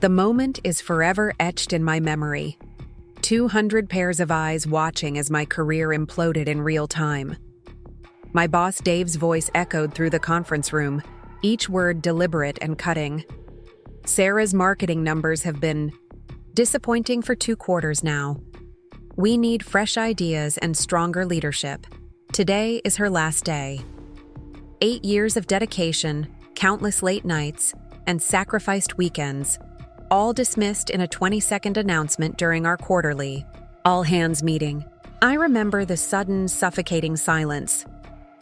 The moment is forever etched in my memory. 200 pairs of eyes watching as my career imploded in real time. My boss Dave's voice echoed through the conference room, each word deliberate and cutting. Sarah's marketing numbers have been disappointing for 2 quarters now. We need fresh ideas and stronger leadership. Today is her last day. 8 years of dedication, countless late nights, and sacrificed weekends, all dismissed in a 20-second announcement during our quarterly all-hands meeting. I remember the sudden, suffocating silence,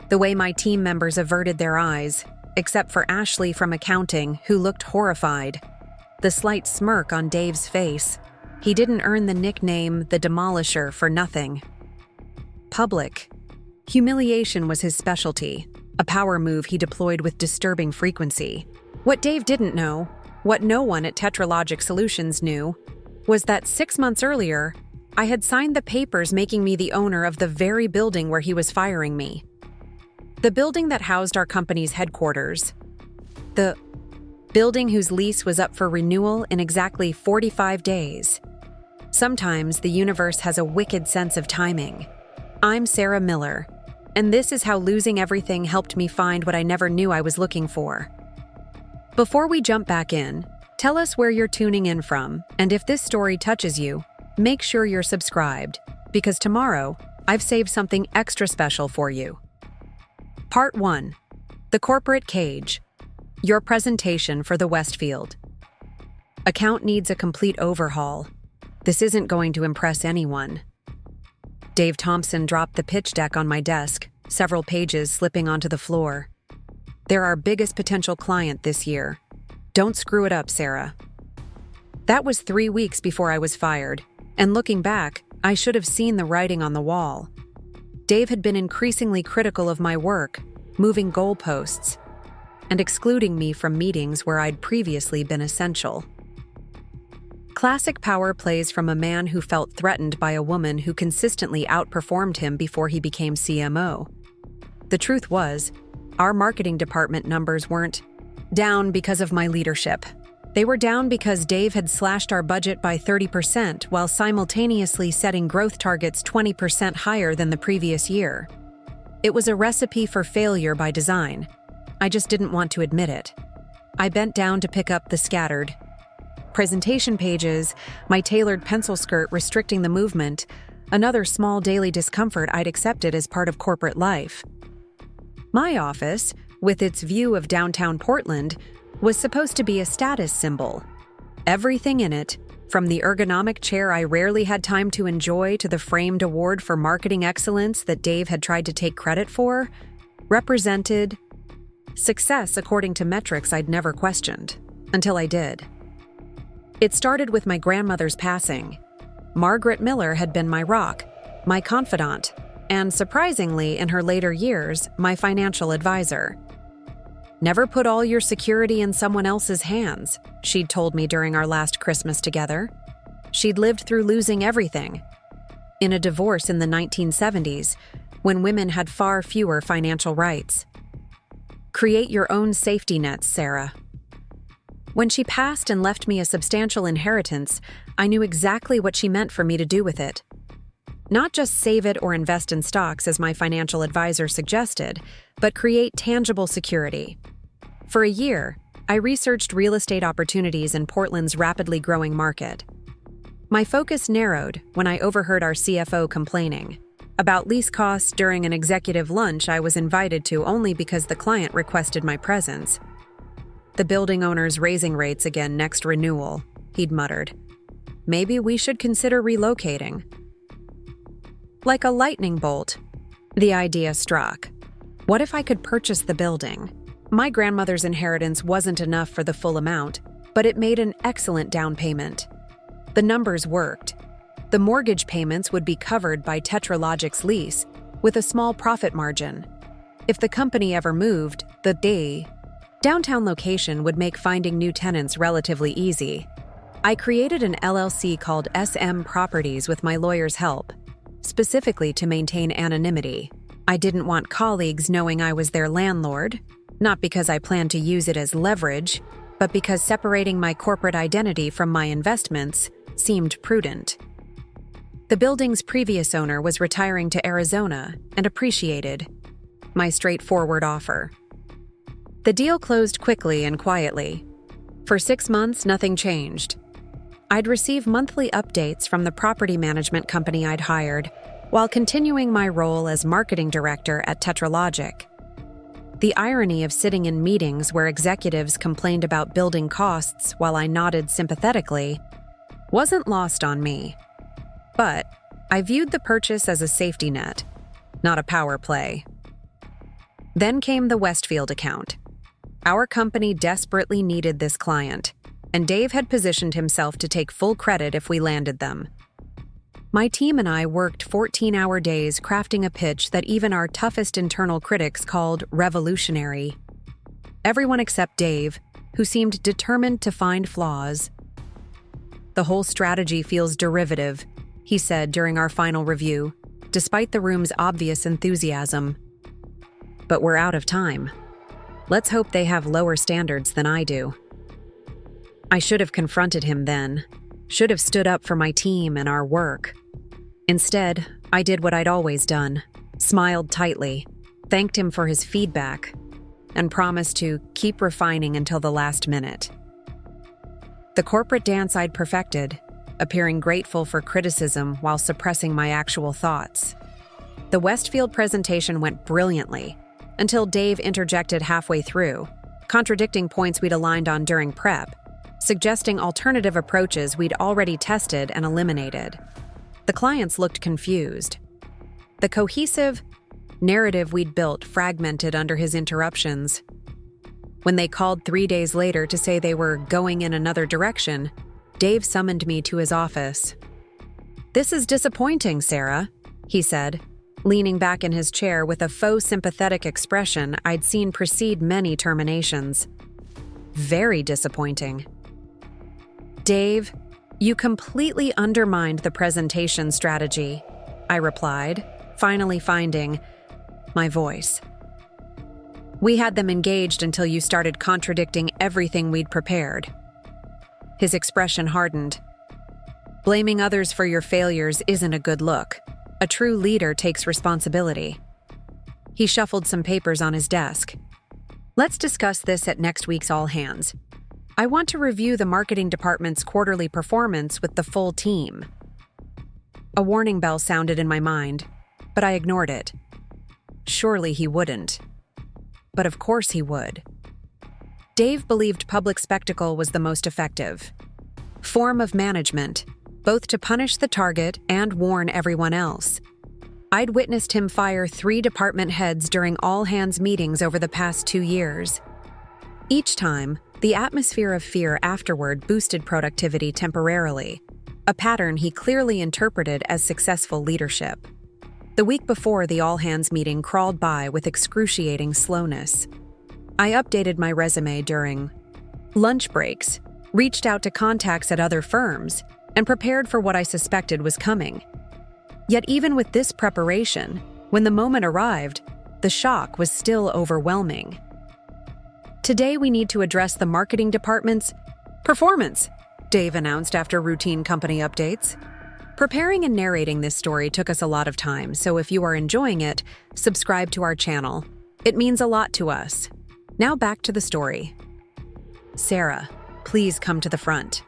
the way my team members averted their eyes, except for Ashley from accounting, who looked horrified. The slight smirk on Dave's face. He didn't earn the nickname the Demolisher for nothing. Public humiliation was his specialty, a power move he deployed with disturbing frequency. What Dave didn't know, what no one at Tetralogic Solutions knew, was that 6 months earlier, I had signed the papers making me the owner of the very building where he was firing me. The building that housed our company's headquarters. The building whose lease was up for renewal in exactly 45 days. Sometimes the universe has a wicked sense of timing. I'm Sarah Miller, and this is how losing everything helped me find what I never knew I was looking for. Before we jump back in, tell us where you're tuning in from, and if this story touches you, make sure you're subscribed, because tomorrow, I've saved something extra special for you. Part 1. The Corporate Cage. Your presentation for the Westfield. Account needs a complete overhaul. This isn't going to impress anyone. Dave Thompson dropped the pitch deck on my desk, several pages slipping onto the floor. They're our biggest potential client this year. Don't screw it up, Sarah. That was 3 weeks before I was fired, and looking back, I should have seen the writing on the wall. Dave had been increasingly critical of my work, moving goalposts, and excluding me from meetings where I'd previously been essential. Classic power plays from a man who felt threatened by a woman who consistently outperformed him before he became CMO. The truth was, our marketing department numbers weren't down because of my leadership. They were down because Dave had slashed our budget by 30% while simultaneously setting growth targets 20% higher than the previous year. It was a recipe for failure by design. I just didn't want to admit it. I bent down to pick up the scattered presentation pages, my tailored pencil skirt restricting the movement, another small daily discomfort I'd accepted as part of corporate life. My office, with its view of downtown Portland, was supposed to be a status symbol. Everything in it, from the ergonomic chair I rarely had time to enjoy to the framed award for marketing excellence that Dave had tried to take credit for, represented success according to metrics I'd never questioned, until I did. It started with my grandmother's passing. Margaret Miller had been my rock, my confidant, and surprisingly, in her later years, my financial advisor. Never put all your security in someone else's hands, she'd told me during our last Christmas together. She'd lived through losing everything. In a divorce in the 1970s, when women had far fewer financial rights. Create your own safety nets, Sarah. When she passed and left me a substantial inheritance, I knew exactly what she meant for me to do with it. Not just save it or invest in stocks as my financial advisor suggested, but create tangible security. For a year, I researched real estate opportunities in Portland's rapidly growing market. My focus narrowed when I overheard our CFO complaining about lease costs during an executive lunch I was invited to only because the client requested my presence. The building owner's raising rates again next renewal, he'd muttered. Maybe we should consider relocating. Like a lightning bolt, the idea struck. What if I could purchase the building? My grandmother's inheritance wasn't enough for the full amount, but it made an excellent down payment. The numbers worked. The mortgage payments would be covered by Tetralogic's lease, with a small profit margin. If the company ever moved, the downtown location would make finding new tenants relatively easy. I created an LLC called SM Properties with my lawyer's help, specifically to maintain anonymity. I didn't want colleagues knowing I was their landlord, not because I planned to use it as leverage, but because separating my corporate identity from my investments seemed prudent. The building's previous owner was retiring to Arizona and appreciated my straightforward offer. The deal closed quickly and quietly. For 6 months, nothing changed. I'd receive monthly updates from the property management company I'd hired while continuing my role as marketing director at Tetralogic. The irony of sitting in meetings where executives complained about building costs while I nodded sympathetically wasn't lost on me. But I viewed the purchase as a safety net, not a power play. Then came the Westfield account. Our company desperately needed this client, and Dave had positioned himself to take full credit if we landed them. My team and I worked 14-hour days crafting a pitch that even our toughest internal critics called revolutionary. Everyone except Dave, who seemed determined to find flaws. "The whole strategy feels derivative," he said during our final review, despite the room's obvious enthusiasm. "But we're out of time. Let's hope they have lower standards than I do." I should have confronted him then, should have stood up for my team and our work. Instead, I did what I'd always done, smiled tightly, thanked him for his feedback, and promised to keep refining until the last minute. The corporate dance I'd perfected, appearing grateful for criticism while suppressing my actual thoughts. The Westfield presentation went brilliantly, until Dave interjected halfway through, contradicting points we'd aligned on during prep, suggesting alternative approaches we'd already tested and eliminated. The clients looked confused. The cohesive narrative we'd built fragmented under his interruptions. When they called 3 days later to say they were going in another direction, Dave summoned me to his office. "This is disappointing, Sarah," he said, leaning back in his chair with a faux sympathetic expression I'd seen precede many terminations. "Very disappointing." "Dave, you completely undermined the presentation strategy," I replied, finally finding my voice. "We had them engaged until you started contradicting everything we'd prepared." His expression hardened. "Blaming others for your failures isn't a good look. A true leader takes responsibility." He shuffled some papers on his desk. "Let's discuss this at next week's All Hands. I want to review the marketing department's quarterly performance with the full team." A warning bell sounded in my mind, but I ignored it. Surely he wouldn't. But of course he would. Dave believed public spectacle was the most effective form of management, both to punish the target and warn everyone else. I'd witnessed him fire 3 department heads during all-hands meetings over the past 2 years. Each time, the atmosphere of fear afterward boosted productivity temporarily, a pattern he clearly interpreted as successful leadership. The week before the all-hands meeting crawled by with excruciating slowness. I updated my resume during lunch breaks, reached out to contacts at other firms, and prepared for what I suspected was coming. Yet even with this preparation, when the moment arrived, the shock was still overwhelming. "Today we need to address the marketing department's performance," Dave announced after routine company updates. Preparing and narrating this story took us a lot of time, so if you are enjoying it, subscribe to our channel. It means a lot to us. Now back to the story. "Sarah, please come to the front."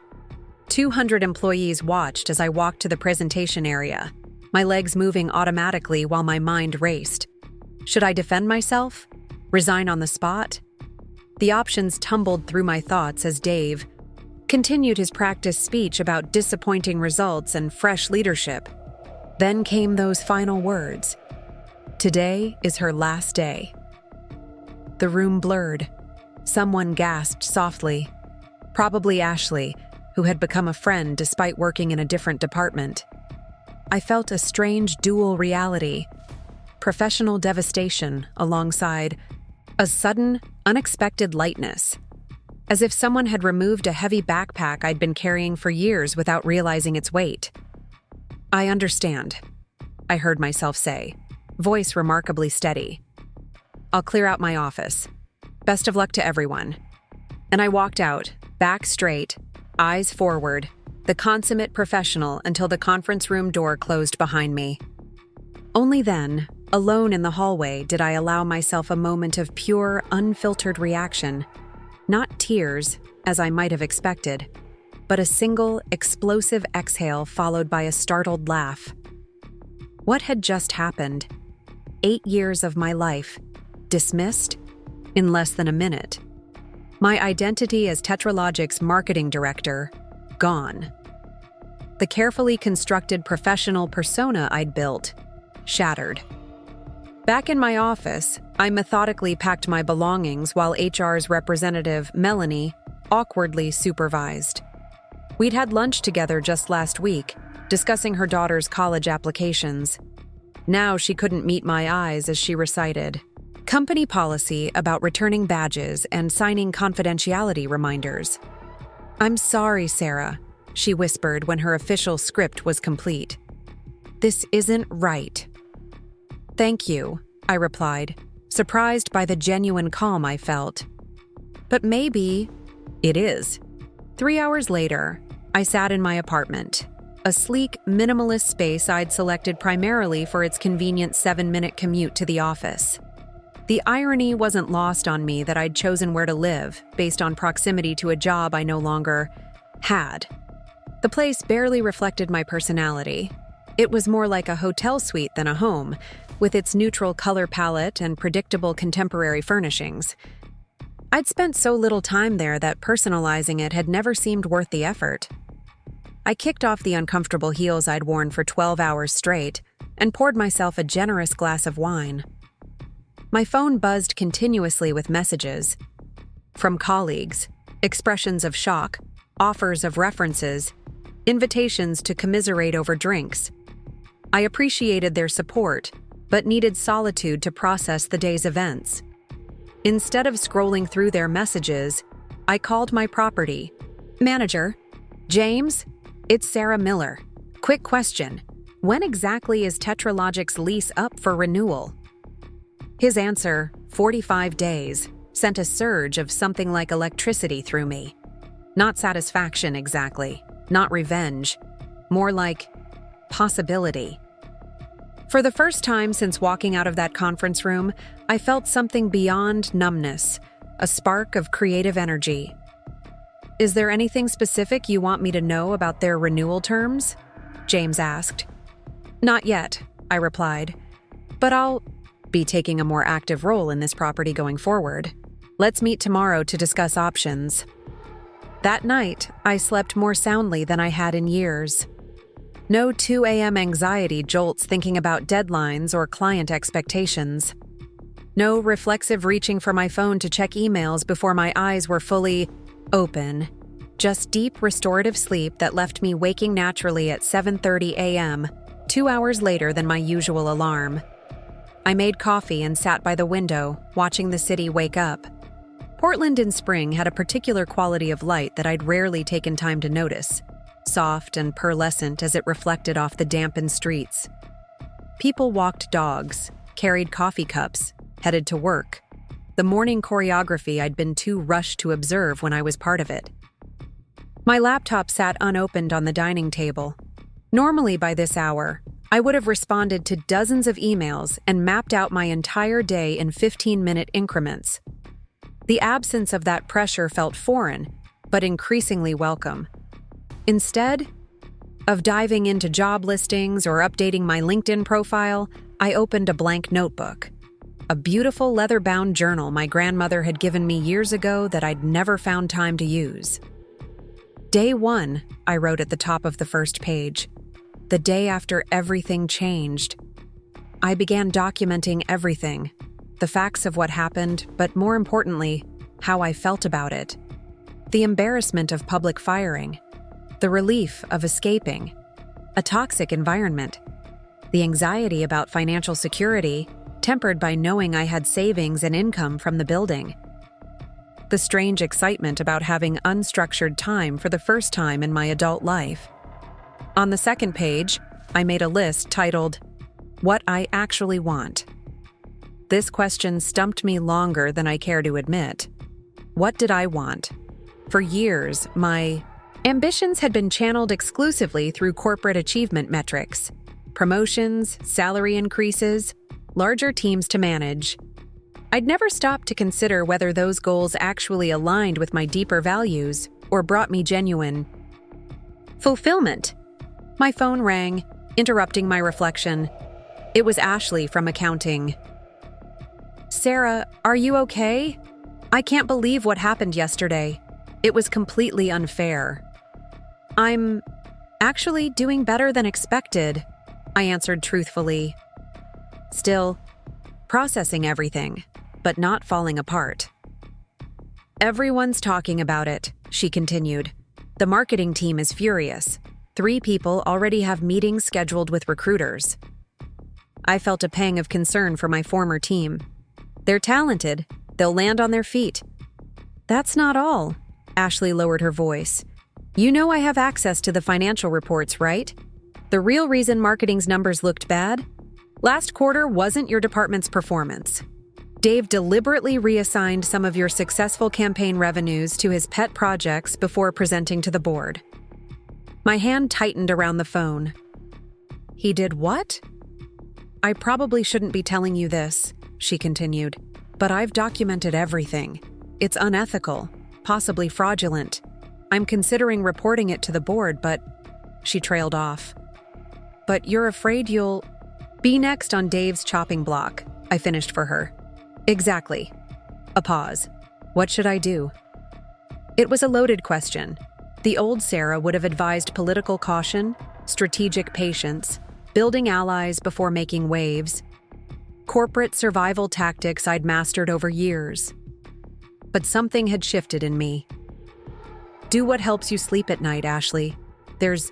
200 employees watched as I walked to the presentation area, my legs moving automatically while my mind raced. Should I defend myself? Resign on the spot? The options tumbled through my thoughts as Dave continued his practice speech about disappointing results and fresh leadership. Then came those final words. "Today is her last day." The room blurred. Someone gasped softly. Probably Ashley, who had become a friend despite working in a different department. I felt a strange dual reality, professional devastation alongside a sudden, unexpected lightness, as if someone had removed a heavy backpack I'd been carrying for years without realizing its weight. "I understand," I heard myself say, voice remarkably steady. "I'll clear out my office. Best of luck to everyone." And I walked out, back straight, eyes forward, the consummate professional until the conference room door closed behind me. Only then, alone in the hallway, did I allow myself a moment of pure, unfiltered reaction. Not tears, as I might have expected, but a single, explosive exhale followed by a startled laugh. What had just happened? 8 years of my life, dismissed in less than a minute. My identity as Tetralogic's marketing director, gone. The carefully constructed professional persona I'd built, shattered. Back in my office, I methodically packed my belongings while HR's representative, Melanie, awkwardly supervised. We'd had lunch together just last week, discussing her daughter's college applications. Now she couldn't meet my eyes as she recited company policy about returning badges and signing confidentiality reminders. "I'm sorry, Sarah," she whispered when her official script was complete. "This isn't right." "Thank you," I replied, surprised by the genuine calm I felt. "But maybe it is." 3 hours later, I sat in my apartment, a sleek, minimalist space I'd selected primarily for its convenient 7-minute commute to the office. The irony wasn't lost on me that I'd chosen where to live based on proximity to a job I no longer had. The place barely reflected my personality. It was more like a hotel suite than a home, with its neutral color palette and predictable contemporary furnishings. I'd spent so little time there that personalizing it had never seemed worth the effort. I kicked off the uncomfortable heels I'd worn for 12 hours straight and poured myself a generous glass of wine. My phone buzzed continuously with messages from colleagues, expressions of shock, offers of references, invitations to commiserate over drinks. I appreciated their support, but needed solitude to process the day's events. Instead of scrolling through their messages, I called my property manager. "James, it's Sarah Miller. Quick question. When exactly is Tetralogic's lease up for renewal?" His answer, 45 days, sent a surge of something like electricity through me. Not satisfaction exactly, not revenge, more like possibility. For the first time since walking out of that conference room, I felt something beyond numbness, a spark of creative energy. "Is there anything specific you want me to know about their renewal terms?" James asked. "Not yet," I replied, "but I'll be taking a more active role in this property going forward. Let's meet tomorrow to discuss options." That night, I slept more soundly than I had in years. No 2 a.m. anxiety jolts thinking about deadlines or client expectations. No reflexive reaching for my phone to check emails before my eyes were fully open. Just deep restorative sleep that left me waking naturally at 7:30 a.m., 2 hours later than my usual alarm. I made coffee and sat by the window, watching the city wake up. Portland in spring had a particular quality of light that I'd rarely taken time to notice, soft and pearlescent as it reflected off the dampened streets. People walked dogs, carried coffee cups, headed to work. The morning choreography I'd been too rushed to observe when I was part of it. My laptop sat unopened on the dining table. Normally by this hour, I would have responded to dozens of emails and mapped out my entire day in 15-minute increments. The absence of that pressure felt foreign, but increasingly welcome. Instead of diving into job listings or updating my LinkedIn profile, I opened a blank notebook. A beautiful leather-bound journal my grandmother had given me years ago that I'd never found time to use. Day 1, I wrote at the top of the first page. The day after everything changed. I began documenting everything, the facts of what happened, but more importantly, how I felt about it. The embarrassment of public firing, the relief of escaping, a toxic environment, the anxiety about financial security, tempered by knowing I had savings and income from the building, the strange excitement about having unstructured time for the first time in my adult life. On the second page, I made a list titled, "What I Actually Want." This question stumped me longer than I care to admit. What did I want? For years, my ambitions had been channeled exclusively through corporate achievement metrics: promotions, salary increases, larger teams to manage. I'd never stopped to consider whether those goals actually aligned with my deeper values or brought me genuine fulfillment. My phone rang, interrupting my reflection. It was Ashley from accounting. "Sarah, are you okay? I can't believe what happened yesterday. It was completely unfair." "I'm actually doing better than expected," I answered truthfully. Still, processing everything, but not falling apart. "Everyone's talking about it," she continued. "The marketing team is furious. 3 people already have meetings scheduled with recruiters." I felt a pang of concern for my former team. "They're talented. They'll land on their feet." "That's not all." Ashley lowered her voice. "You know I have access to the financial reports, right? The real reason marketing's numbers looked bad? Last quarter wasn't your department's performance. Dave deliberately reassigned some of your successful campaign revenues to his pet projects before presenting to the board." My hand tightened around the phone. "He did what?" "I probably shouldn't be telling you this," she continued, "but I've documented everything. It's unethical, possibly fraudulent. I'm considering reporting it to the board, but..." She trailed off. "But you're afraid you'll be next on Dave's chopping block," I finished for her. "Exactly." A pause. What should I do? It was a loaded question. The old Sarah would have advised political caution, strategic patience, building allies before making waves, corporate survival tactics I'd mastered over years. But something had shifted in me. Do what helps you sleep at night, Ashley. There's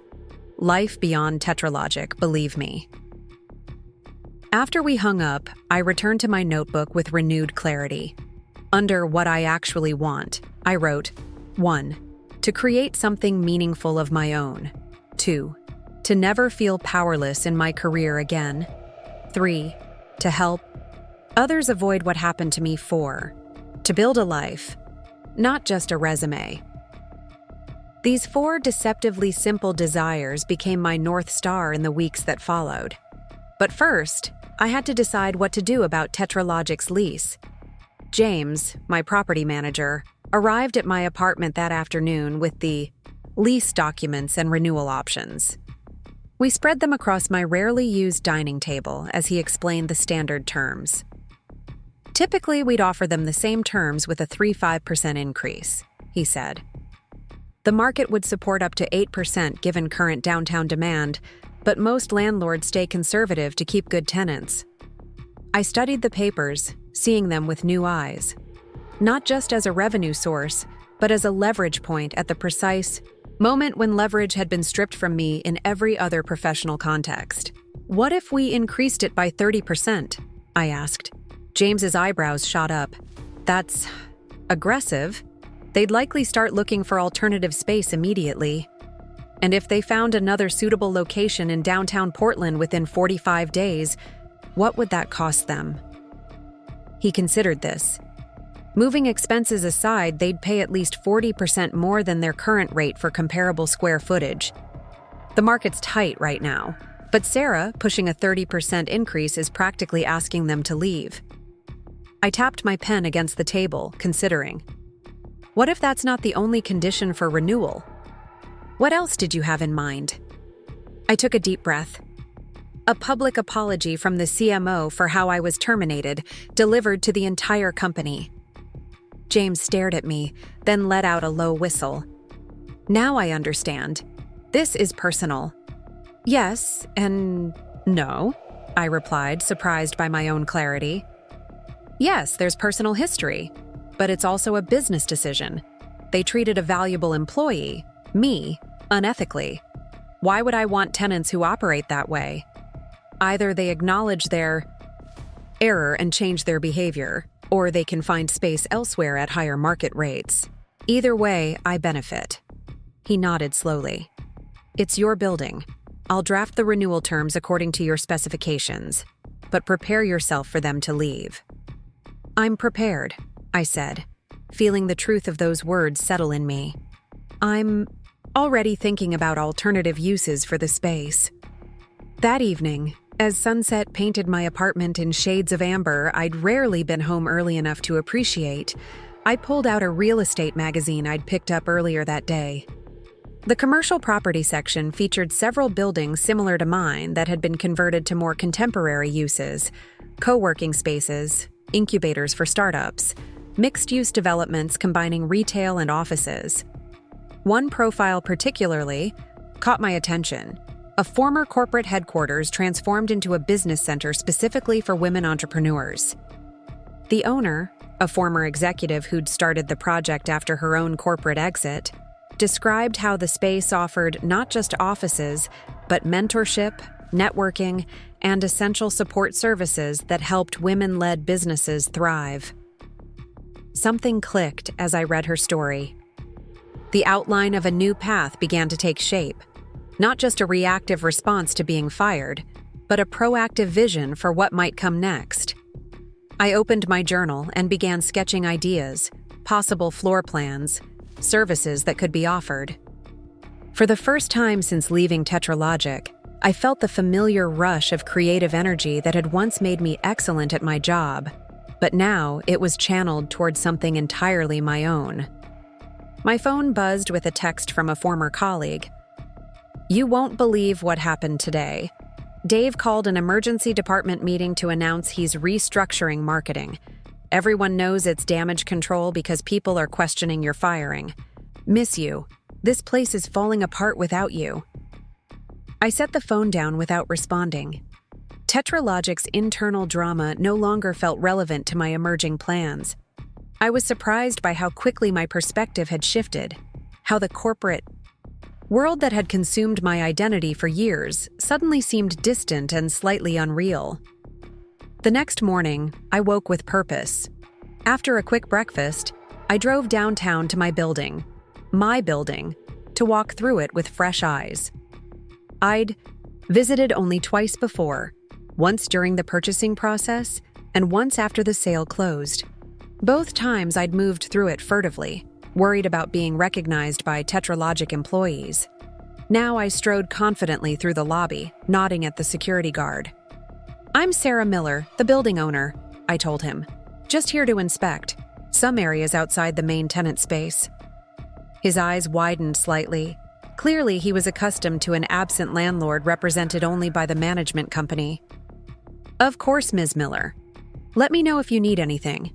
life beyond tetralogic, believe me. After we hung up, I returned to my notebook with renewed clarity. Under what I actually want, I wrote, 1. To create something meaningful of my own. 2. To never feel powerless in my career again. 3. To help others avoid what happened to me. 4. To build a life, not just a resume. These 4 deceptively simple desires became my North Star in the weeks that followed. But first, I had to decide what to do about Tetralogic's lease. James, my property manager, arrived at my apartment that afternoon with the lease documents and renewal options. We spread them across my rarely used dining table as he explained the standard terms. Typically, we'd offer them the same terms with a 3.5% increase, he said. The market would support up to 8% given current downtown demand, but most landlords stay conservative to keep good tenants. I studied the papers, seeing them with new eyes. Not just as a revenue source, but as a leverage point at the precise moment when leverage had been stripped from me in every other professional context. "What if we increased it by 30%? I asked. James's eyebrows shot up. "That's aggressive. They'd likely start looking for alternative space immediately. And if they found another suitable location in downtown Portland within 45 days, what would that cost them?" He considered this. Moving expenses aside, they'd pay at least 40% more than their current rate for comparable square footage. The market's tight right now, but Sarah, pushing a 30% increase, is practically asking them to leave. I tapped my pen against the table, considering. What if that's not the only condition for renewal? What else did you have in mind? I took a deep breath. A public apology from the CMO for how I was terminated, delivered to the entire company. James stared at me, then let out a low whistle. Now I understand. This is personal. Yes and no, I replied, surprised by my own clarity. Yes, there's personal history, but it's also a business decision. They treated a valuable employee, me, unethically. Why would I want tenants who operate that way? Either they acknowledge their error and change their behavior, or they can find space elsewhere at higher market rates. Either way, I benefit. He nodded slowly. It's your building. I'll draft the renewal terms according to your specifications, but prepare yourself for them to leave. I'm prepared, I said. feeling the truth of those words settle in me. I'm already thinking about alternative uses for the space. That evening, as sunset painted my apartment in shades of amber I'd rarely been home early enough to appreciate, I pulled out a real estate magazine I'd picked up earlier that day. The commercial property section featured several buildings similar to mine that had been converted to more contemporary uses: co-working spaces, incubators for startups, mixed-use developments combining retail and offices. One profile particularly caught my attention: a former corporate headquarters transformed into a business center specifically for women entrepreneurs. The owner, a former executive who'd started the project after her own corporate exit, described how the space offered not just offices, but mentorship, networking, and essential support services that helped women-led businesses thrive. Something clicked as I read her story. The outline of a new path began to take shape, not just a reactive response to being fired, but a proactive vision for what might come next. I opened my journal and began sketching ideas, possible floor plans, services that could be offered. For the first time since leaving Tetralogic, I felt the familiar rush of creative energy that had once made me excellent at my job, but now it was channeled towards something entirely my own. My phone buzzed with a text from a former colleague. "You won't believe what happened today. Dave called an emergency department meeting to announce he's restructuring marketing. Everyone knows it's damage control because people are questioning your firing. Miss you. This place is falling apart without you." I set the phone down without responding. Tetralogic's internal drama no longer felt relevant to my emerging plans. I was surprised by how quickly my perspective had shifted, how the corporate world that had consumed my identity for years suddenly seemed distant and slightly unreal. The next morning, I woke with purpose. After a quick breakfast, I drove downtown to my building, to walk through it with fresh eyes. I'd visited only twice before, once during the purchasing process and once after the sale closed. Both times I'd moved through it furtively, worried about being recognized by Tetralogic employees. Now I strode confidently through the lobby, nodding at the security guard. "I'm Sarah Miller, the building owner," I told him. "Just here to inspect some areas outside the main tenant space." His eyes widened slightly. Clearly, he was accustomed to an absent landlord represented only by the management company. "Of course, Ms. Miller. Let me know if you need anything."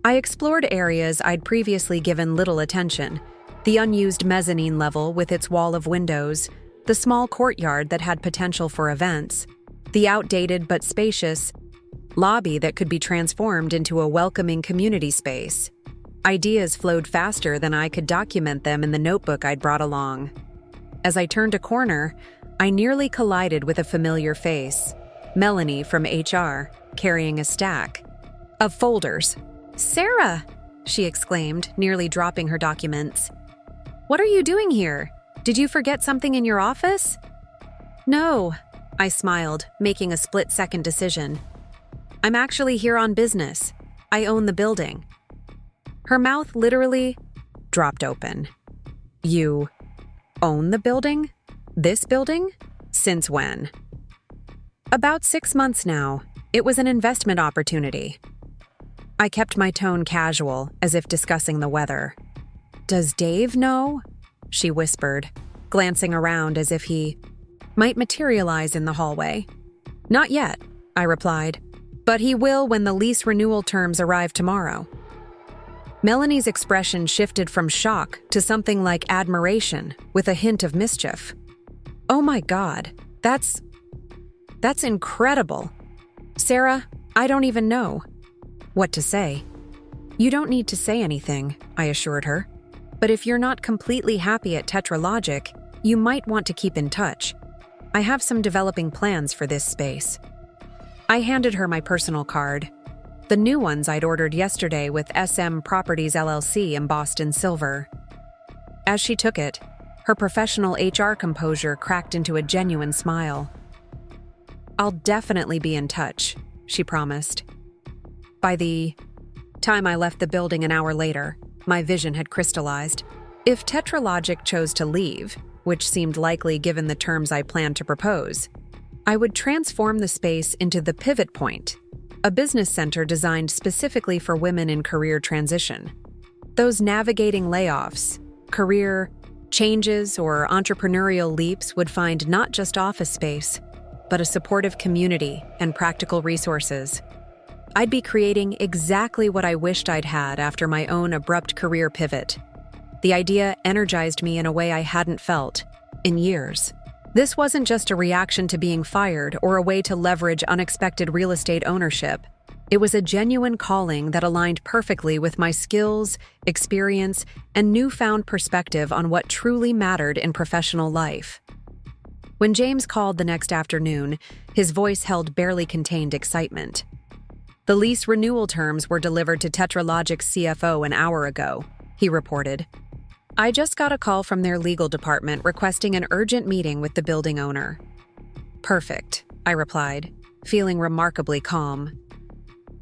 I explored areas I'd previously given little attention: the unused mezzanine level with its wall of windows, the small courtyard that had potential for events, the outdated but spacious lobby that could be transformed into a welcoming community space. Ideas flowed faster than I could document them in the notebook I'd brought along. As I turned a corner, I nearly collided with a familiar face: Melanie from HR, carrying a stack of folders. "Sarah!" she exclaimed, nearly dropping her documents. "What are you doing here? Did you forget something in your office?" "No," I smiled, making a split-second decision. "I'm actually here on business. I own the building." Her mouth literally dropped open. "You own the building? This building? Since when?" "About 6 months now. It was an investment opportunity." I kept my tone casual, as if discussing the weather. "Does Dave know?" she whispered, glancing around as if he might materialize in the hallway. "Not yet," I replied, "but he will when the lease renewal terms arrive tomorrow." Melanie's expression shifted from shock to something like admiration, with a hint of mischief. "Oh my God, that's incredible. Sarah, I don't even know what to say." "You don't need to say anything," I assured her. "But if you're not completely happy at Tetralogic, you might want to keep in touch. I have some developing plans for this space." I handed her my personal card, the new ones I'd ordered yesterday with SM Properties LLC embossed in silver. As she took it, her professional HR composure cracked into a genuine smile. "I'll definitely be in touch," she promised. "By the Time I left the building an hour later, my vision had crystallized. If Tetralogic chose to leave, which seemed likely given the terms I planned to propose, I would transform the space into the Pivot Point, a business center designed specifically for women in career transition. Those navigating layoffs, career changes, or entrepreneurial leaps would find not just office space, but a supportive community and practical resources. I'd be creating exactly what I wished I'd had after my own abrupt career pivot. The idea energized me in a way I hadn't felt in years. This wasn't just a reaction to being fired or a way to leverage unexpected real estate ownership. It was a genuine calling that aligned perfectly with my skills, experience, and newfound perspective on what truly mattered in professional life. When James called the next afternoon, his voice held barely contained excitement. The lease renewal terms were delivered to Tetralogic's CFO an hour ago, he reported. I just got a call from their legal department requesting an urgent meeting with the building owner. Perfect, I replied, feeling remarkably calm.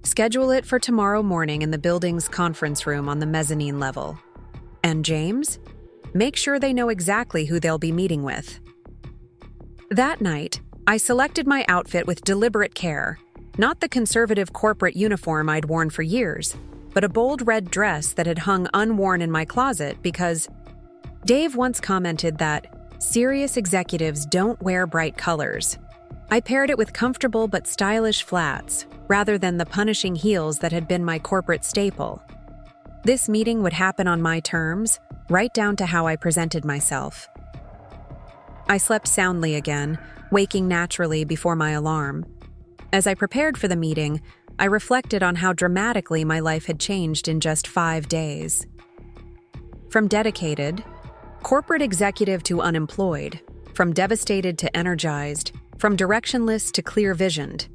Schedule it for tomorrow morning in the building's conference room on the mezzanine level. And James? Make sure they know exactly who they'll be meeting with. That night, I selected my outfit with deliberate care, not the conservative corporate uniform I'd worn for years, but a bold red dress that had hung unworn in my closet because Dave once commented that serious executives don't wear bright colors. I paired it with comfortable but stylish flats, rather than the punishing heels that had been my corporate staple. This meeting would happen on my terms, right down to how I presented myself. I slept soundly again, waking naturally before my alarm. As I prepared for the meeting, I reflected on how dramatically my life had changed in just 5 days. From dedicated, corporate executive to unemployed, from devastated to energized, from directionless to clear-visioned.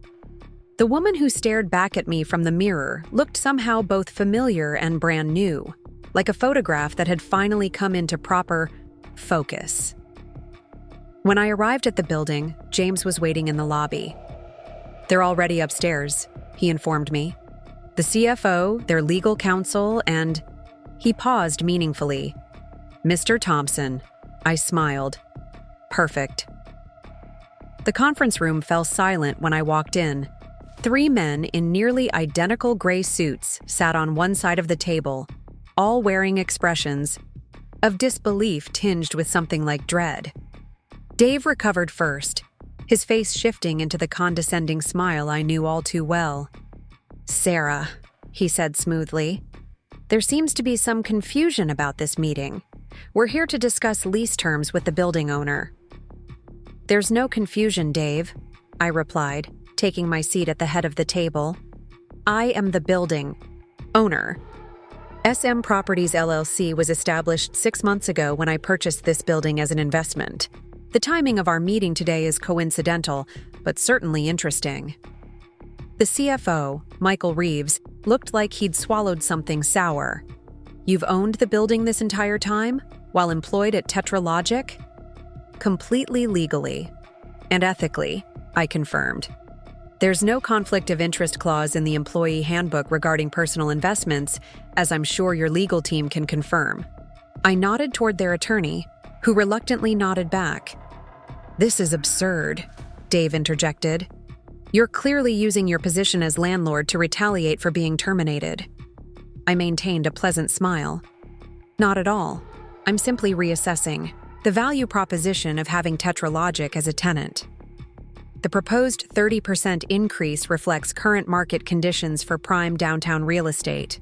The woman who stared back at me from the mirror looked somehow both familiar and brand new, like a photograph that had finally come into proper focus. When I arrived at the building, James was waiting in the lobby. They're already upstairs, he informed me. The CFO, their legal counsel, and... He paused meaningfully. Mr. Thompson. I smiled. Perfect. The conference room fell silent when I walked in. 3 men in nearly identical gray suits sat on one side of the table, all wearing expressions of disbelief tinged with something like dread. Dave recovered first, his face shifting into the condescending smile I knew all too well. Sarah, he said smoothly, there seems to be some confusion about this meeting. We're here to discuss lease terms with the building owner. There's no confusion, Dave, I replied, taking my seat at the head of the table. I am the building owner. SM Properties LLC was established 6 months ago when I purchased this building as an investment. The timing of our meeting today is coincidental, but certainly interesting. The CFO, Michael Reeves, looked like he'd swallowed something sour. You've owned the building this entire time, while employed at Tetralogic? Completely legally. And ethically, I confirmed. There's no conflict of interest clause in the employee handbook regarding personal investments, as I'm sure your legal team can confirm. I nodded toward their attorney, who reluctantly nodded back. This is absurd, Dave interjected. You're clearly using your position as landlord to retaliate for being terminated. I maintained a pleasant smile. Not at all. I'm simply reassessing the value proposition of having Tetralogic as a tenant. The proposed 30% increase reflects current market conditions for prime downtown real estate.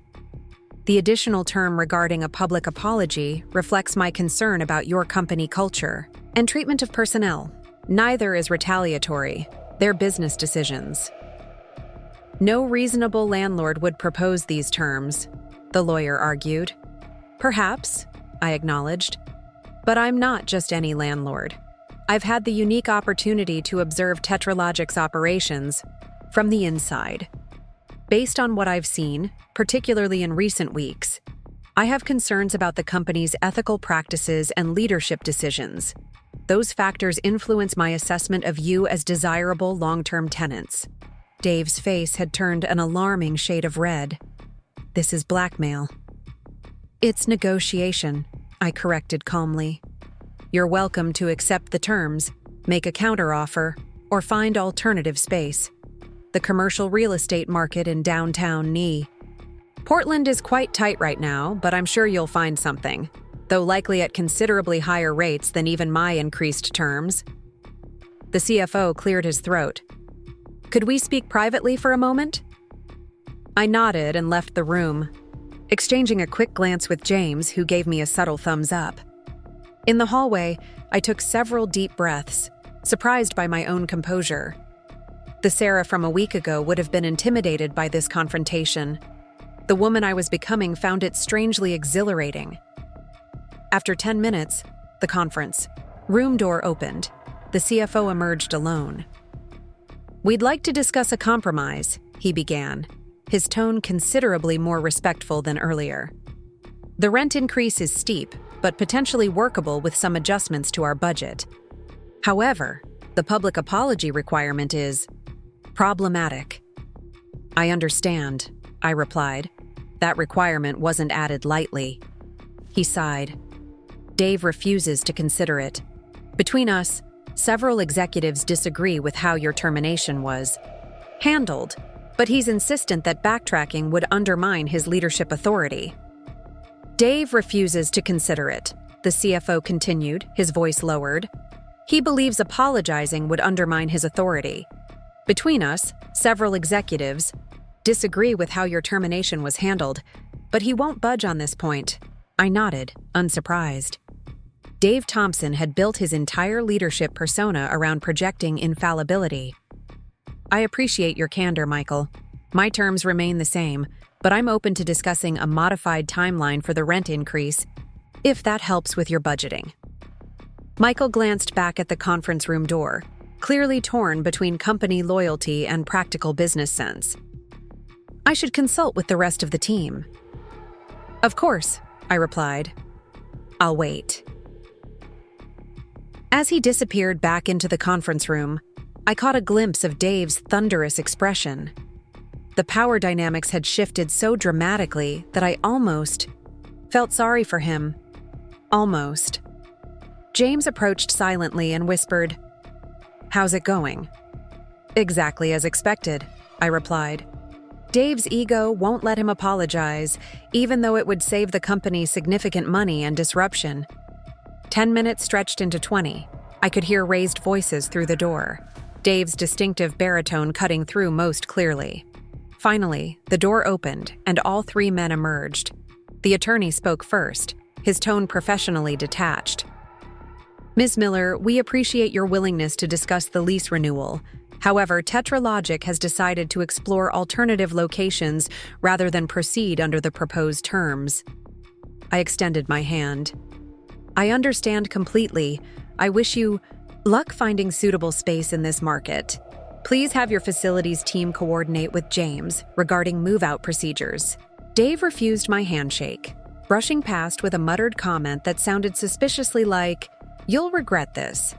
The additional term regarding a public apology reflects my concern about your company culture and treatment of personnel. Neither is retaliatory. They're business decisions. No reasonable landlord would propose these terms, the lawyer argued. Perhaps, I acknowledged, but I'm not just any landlord. I've had the unique opportunity to observe Tetralogic's operations from the inside. Based on what I've seen, particularly in recent weeks, I have concerns about the company's ethical practices and leadership decisions. Those factors influence my assessment of you as desirable long-term tenants. Dave's face had turned an alarming shade of red. This is blackmail. It's negotiation, I corrected calmly. You're welcome to accept the terms, make a counteroffer, or find alternative space. The commercial real estate market in downtown NE. Portland is quite tight right now, but I'm sure you'll find something, though likely at considerably higher rates than even my increased terms. The CFO cleared his throat. Could we speak privately for a moment? I nodded and left the room, exchanging a quick glance with James, who gave me a subtle thumbs up. In the hallway, I took several deep breaths, surprised by my own composure. The Sarah from a week ago would have been intimidated by this confrontation. The woman I was becoming found it strangely exhilarating. After 10 minutes, the conference room door opened. The CFO emerged alone. We'd like to discuss a compromise, he began, his tone considerably more respectful than earlier. The rent increase is steep, but potentially workable with some adjustments to our budget. However, the public apology requirement is problematic. I understand, I replied. That requirement wasn't added lightly. He sighed. Dave refuses to consider it. Between us, several executives disagree with how your termination was handled, but he's insistent that backtracking would undermine his leadership authority. Dave refuses to consider it, the CFO continued, his voice lowered. He believes apologizing would undermine his authority. Between us, several executives disagree with how your termination was handled, but he won't budge on this point. I nodded, unsurprised. Dave Thompson had built his entire leadership persona around projecting infallibility. I appreciate your candor, Michael. My terms remain the same, but I'm open to discussing a modified timeline for the rent increase, if that helps with your budgeting. Michael glanced back at the conference room door, clearly torn between company loyalty and practical business sense. I should consult with the rest of the team. Of course, I replied. I'll wait. As he disappeared back into the conference room, I caught a glimpse of Dave's thunderous expression. The power dynamics had shifted so dramatically that I almost felt sorry for him. Almost. James approached silently and whispered, "How's it going?" "Exactly as expected," I replied. Dave's ego won't let him apologize, even though it would save the company significant money and disruption. 10 minutes stretched into 20. I could hear raised voices through the door, Dave's distinctive baritone cutting through most clearly. Finally, the door opened, and all three men emerged. The attorney spoke first, his tone professionally detached. "Ms. Miller, we appreciate your willingness to discuss the lease renewal. However, Tetralogic has decided to explore alternative locations rather than proceed under the proposed terms." I extended my hand. "I understand completely. I wish you luck finding suitable space in this market. Please have your facilities team coordinate with James regarding move-out procedures." Dave refused my handshake, brushing past with a muttered comment that sounded suspiciously like, "You'll regret this."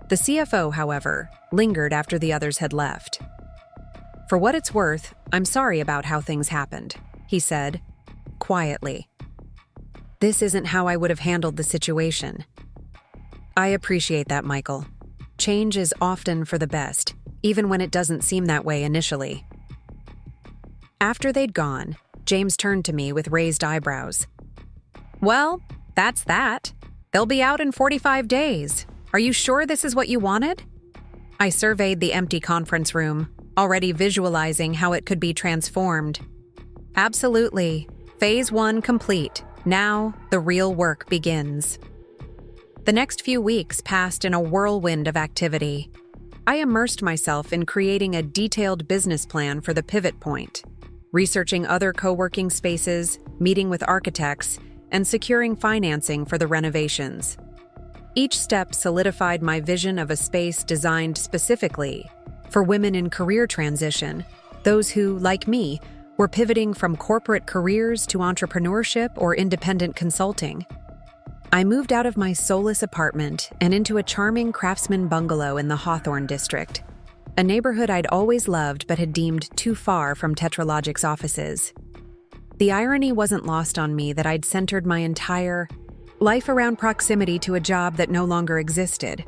The CFO, however, lingered after the others had left. "For what it's worth, I'm sorry about how things happened," he said, quietly. "This isn't how I would have handled the situation." "I appreciate that, Michael. Change is often for the best, even when it doesn't seem that way initially." After they'd gone, James turned to me with raised eyebrows. "Well, that's that. They'll be out in 45 days. Are you sure this is what you wanted?" I surveyed the empty conference room, already visualizing how it could be transformed. "Absolutely. Phase 1 complete. Now, the real work begins." The next few weeks passed in a whirlwind of activity. I immersed myself in creating a detailed business plan for the pivot point, researching other co-working spaces, meeting with architects, and securing financing for the renovations. Each step solidified my vision of a space designed specifically for women in career transition, those who, like me, were pivoting from corporate careers to entrepreneurship or independent consulting. I moved out of my soulless apartment and into a charming craftsman bungalow in the Hawthorne district, a neighborhood I'd always loved but had deemed too far from Tetralogic's offices. The irony wasn't lost on me that I'd centered my entire life around proximity to a job that no longer existed.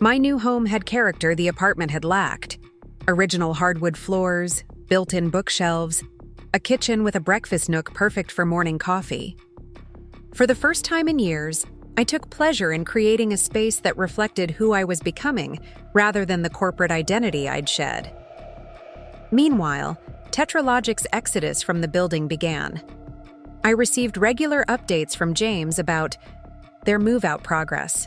My new home had character the apartment had lacked: original hardwood floors, built-in bookshelves, a kitchen with a breakfast nook perfect for morning coffee. For the first time in years, I took pleasure in creating a space that reflected who I was becoming rather than the corporate identity I'd shed. Meanwhile, Tetralogic's exodus from the building began. I received regular updates from James about their move-out progress,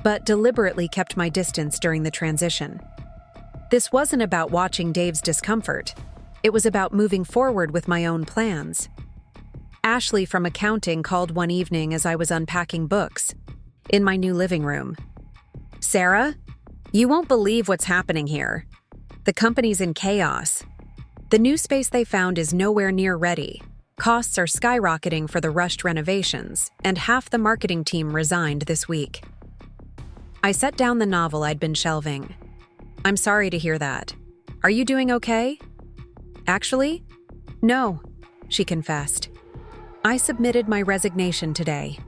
but deliberately kept my distance during the transition. This wasn't about watching Dave's discomfort. It was about moving forward with my own plans. Ashley from accounting called one evening as I was unpacking books in my new living room. "Sarah, you won't believe what's happening here. The company's in chaos. The new space they found is nowhere near ready. Costs are skyrocketing for the rushed renovations, and half the marketing team resigned this week." I set down the novel I'd been shelving. "I'm sorry to hear that. Are you doing okay?" "Actually, no," she confessed. "I submitted my resignation today.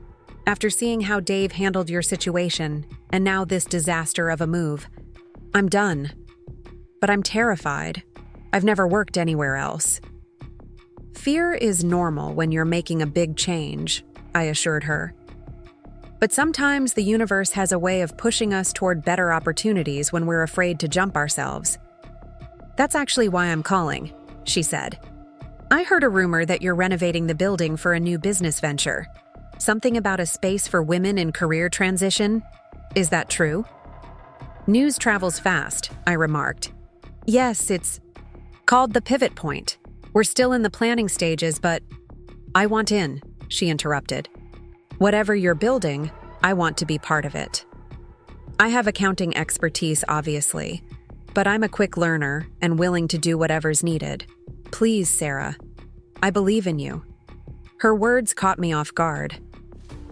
After seeing how Dave handled your situation, and now this disaster of a move, I'm done. But I'm terrified. I've never worked anywhere else." "Fear is normal when you're making a big change," I assured her. "But sometimes the universe has a way of pushing us toward better opportunities when we're afraid to jump ourselves." "That's actually why I'm calling," she said. "I heard a rumor that you're renovating the building for a new business venture. Something about a space for women in career transition. Is that true?" "News travels fast," I remarked. "Yes, it's called the Pivot Point. We're still in the planning stages, but—" "I want in," she interrupted. "Whatever you're building, I want to be part of it. I have accounting expertise, obviously, but I'm a quick learner and willing to do whatever's needed. Please, Sarah. I believe in you." Her words caught me off guard.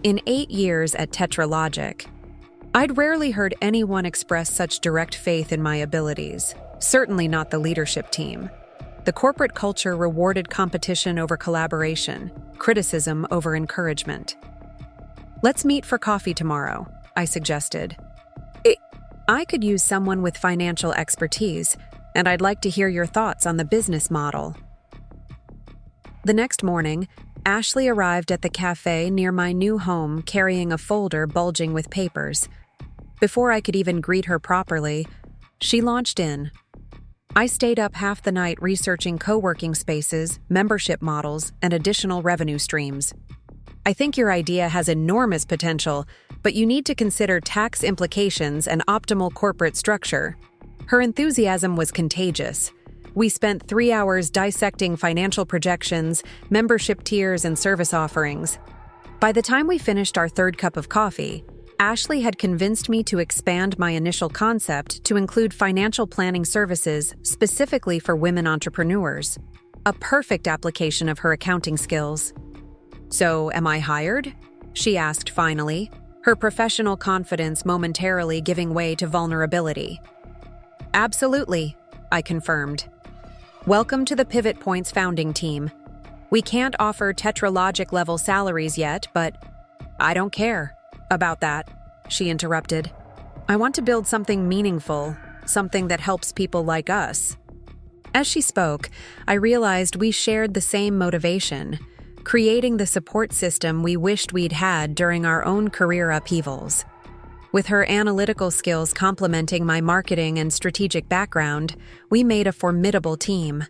In 8 years at Tetralogic, I'd rarely heard anyone express such direct faith in my abilities, certainly not the leadership team. The corporate culture rewarded competition over collaboration, criticism over encouragement. "Let's meet for coffee tomorrow," I suggested. "I could use someone with financial expertise, and I'd like to hear your thoughts on the business model." The next morning, Ashley arrived at the cafe near my new home carrying a folder bulging with papers. Before I could even greet her properly, she launched in. I stayed up half the night researching co-working spaces, membership models, and additional revenue streams. "I think your idea has enormous potential, but you need to consider tax implications and optimal corporate structure." Her enthusiasm was contagious. We spent 3 hours dissecting financial projections, membership tiers, and service offerings. By the time we finished our third cup of coffee, Ashley had convinced me to expand my initial concept to include financial planning services specifically for women entrepreneurs, a perfect application of her accounting skills. "So, am I hired?" she asked finally, her professional confidence momentarily giving way to vulnerability. "Absolutely," I confirmed. "Welcome to the Pivot Point's founding team. We can't offer Tetralogic-level salaries yet, but—" "I don't care about that," she interrupted. "I want to build something meaningful, something that helps people like us." As she spoke, I realized we shared the same motivation, creating the support system we wished we'd had during our own career upheavals. With her analytical skills complementing my marketing and strategic background, we made a formidable team.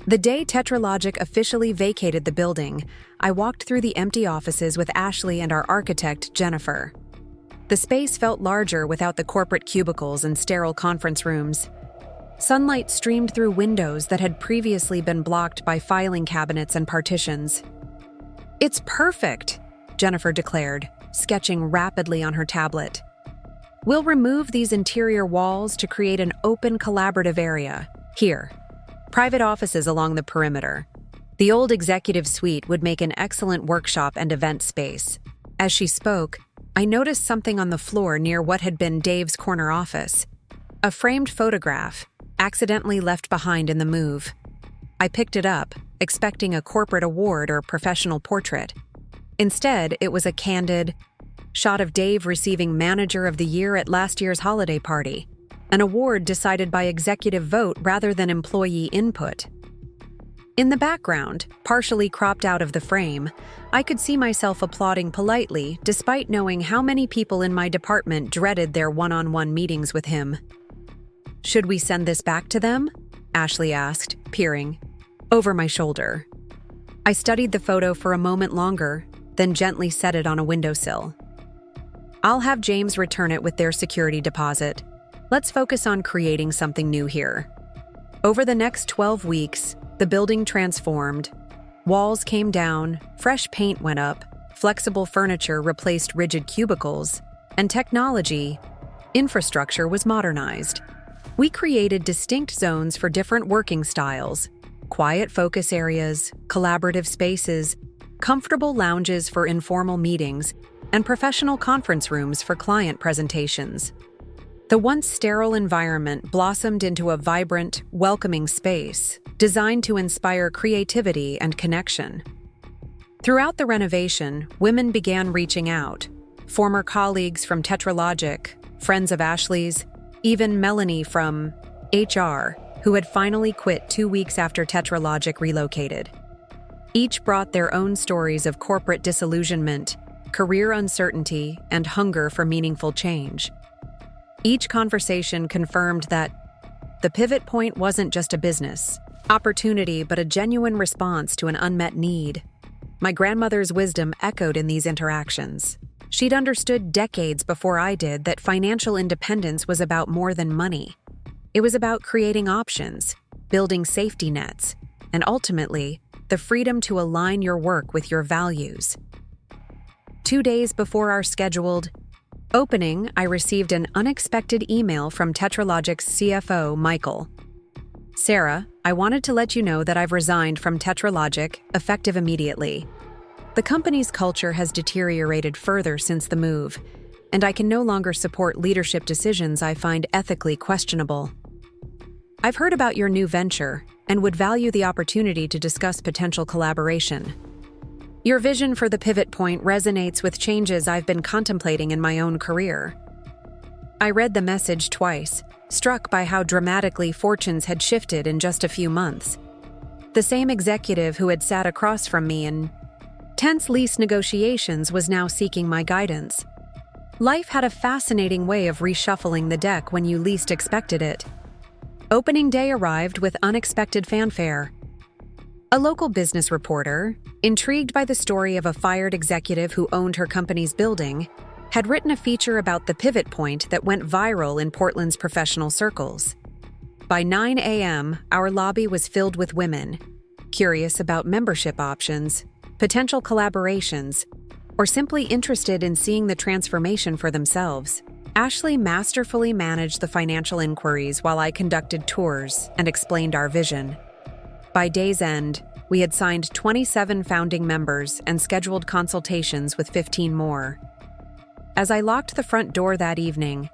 The day Tetralogic officially vacated the building, I walked through the empty offices with Ashley and our architect, Jennifer. The space felt larger without the corporate cubicles and sterile conference rooms. Sunlight streamed through windows that had previously been blocked by filing cabinets and partitions. "It's perfect," Jennifer declared, sketching rapidly on her tablet. "We'll remove these interior walls to create an open collaborative area. Here. Private offices along the perimeter. The old executive suite would make an excellent workshop and event space." As she spoke, I noticed something on the floor near what had been Dave's corner office. A framed photograph, accidentally left behind in the move. I picked it up, expecting a corporate award or professional portrait. Instead, it was a candid shot of Dave receiving Manager of the Year at last year's holiday party, an award decided by executive vote rather than employee input. In the background, partially cropped out of the frame, I could see myself applauding politely despite knowing how many people in my department dreaded their one-on-one meetings with him. "Should we send this back to them?" Ashley asked, peering over my shoulder. I studied the photo for a moment longer, then gently set it on a windowsill. "I'll have James return it with their security deposit. Let's focus on creating something new here." Over the next 12 weeks, the building transformed. Walls came down, fresh paint went up, flexible furniture replaced rigid cubicles, and infrastructure was modernized. We created distinct zones for different working styles: quiet focus areas, collaborative spaces, comfortable lounges for informal meetings, and professional conference rooms for client presentations. The once sterile environment blossomed into a vibrant, welcoming space designed to inspire creativity and connection. Throughout the renovation, women began reaching out. Former colleagues from Tetralogic, friends of Ashley's, even Melanie from HR, who had finally quit 2 weeks after Tetralogic relocated. Each brought their own stories of corporate disillusionment, career uncertainty, and hunger for meaningful change. Each conversation confirmed that the pivot point wasn't just a business opportunity, but a genuine response to an unmet need. My grandmother's wisdom echoed in these interactions. She'd understood decades before I did that financial independence was about more than money. It was about creating options, building safety nets, and ultimately, the freedom to align your work with your values. 2 days before our scheduled opening, I received an unexpected email from Tetralogic's CFO, Michael. "Sarah, I wanted to let you know that I've resigned from Tetralogic, effective immediately. The company's culture has deteriorated further since the move, and I can no longer support leadership decisions I find ethically questionable. I've heard about your new venture and would value the opportunity to discuss potential collaboration. Your vision for the pivot point resonates with changes I've been contemplating in my own career." I read the message twice, struck by how dramatically fortunes had shifted in just a few months. The same executive who had sat across from me in tense lease negotiations was now seeking my guidance. Life had a fascinating way of reshuffling the deck when you least expected it. Opening day arrived with unexpected fanfare. A local business reporter, intrigued by the story of a fired executive who owned her company's building, had written a feature about the pivot point that went viral in Portland's professional circles. By 9 a.m., our lobby was filled with women, curious about membership options, potential collaborations, or simply interested in seeing the transformation for themselves. Ashley masterfully managed the financial inquiries while I conducted tours and explained our vision. By day's end, we had signed 27 founding members and scheduled consultations with 15 more. As I locked the front door that evening,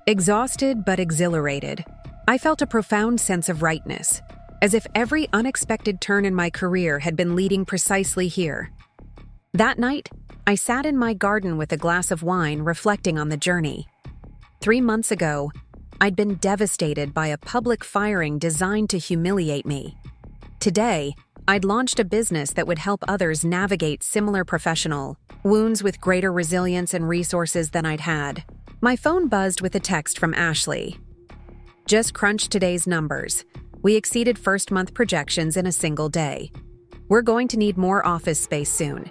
exhausted but exhilarated, I felt a profound sense of rightness, as if every unexpected turn in my career had been leading precisely here. That night, I sat in my garden with a glass of wine, reflecting on the journey. 3 months ago, I'd been devastated by a public firing designed to humiliate me. Today, I'd launched a business that would help others navigate similar professional wounds with greater resilience and resources than I'd had. My phone buzzed with a text from Ashley. "Just crunched today's numbers. We exceeded first-month projections in a single day. We're going to need more office space soon.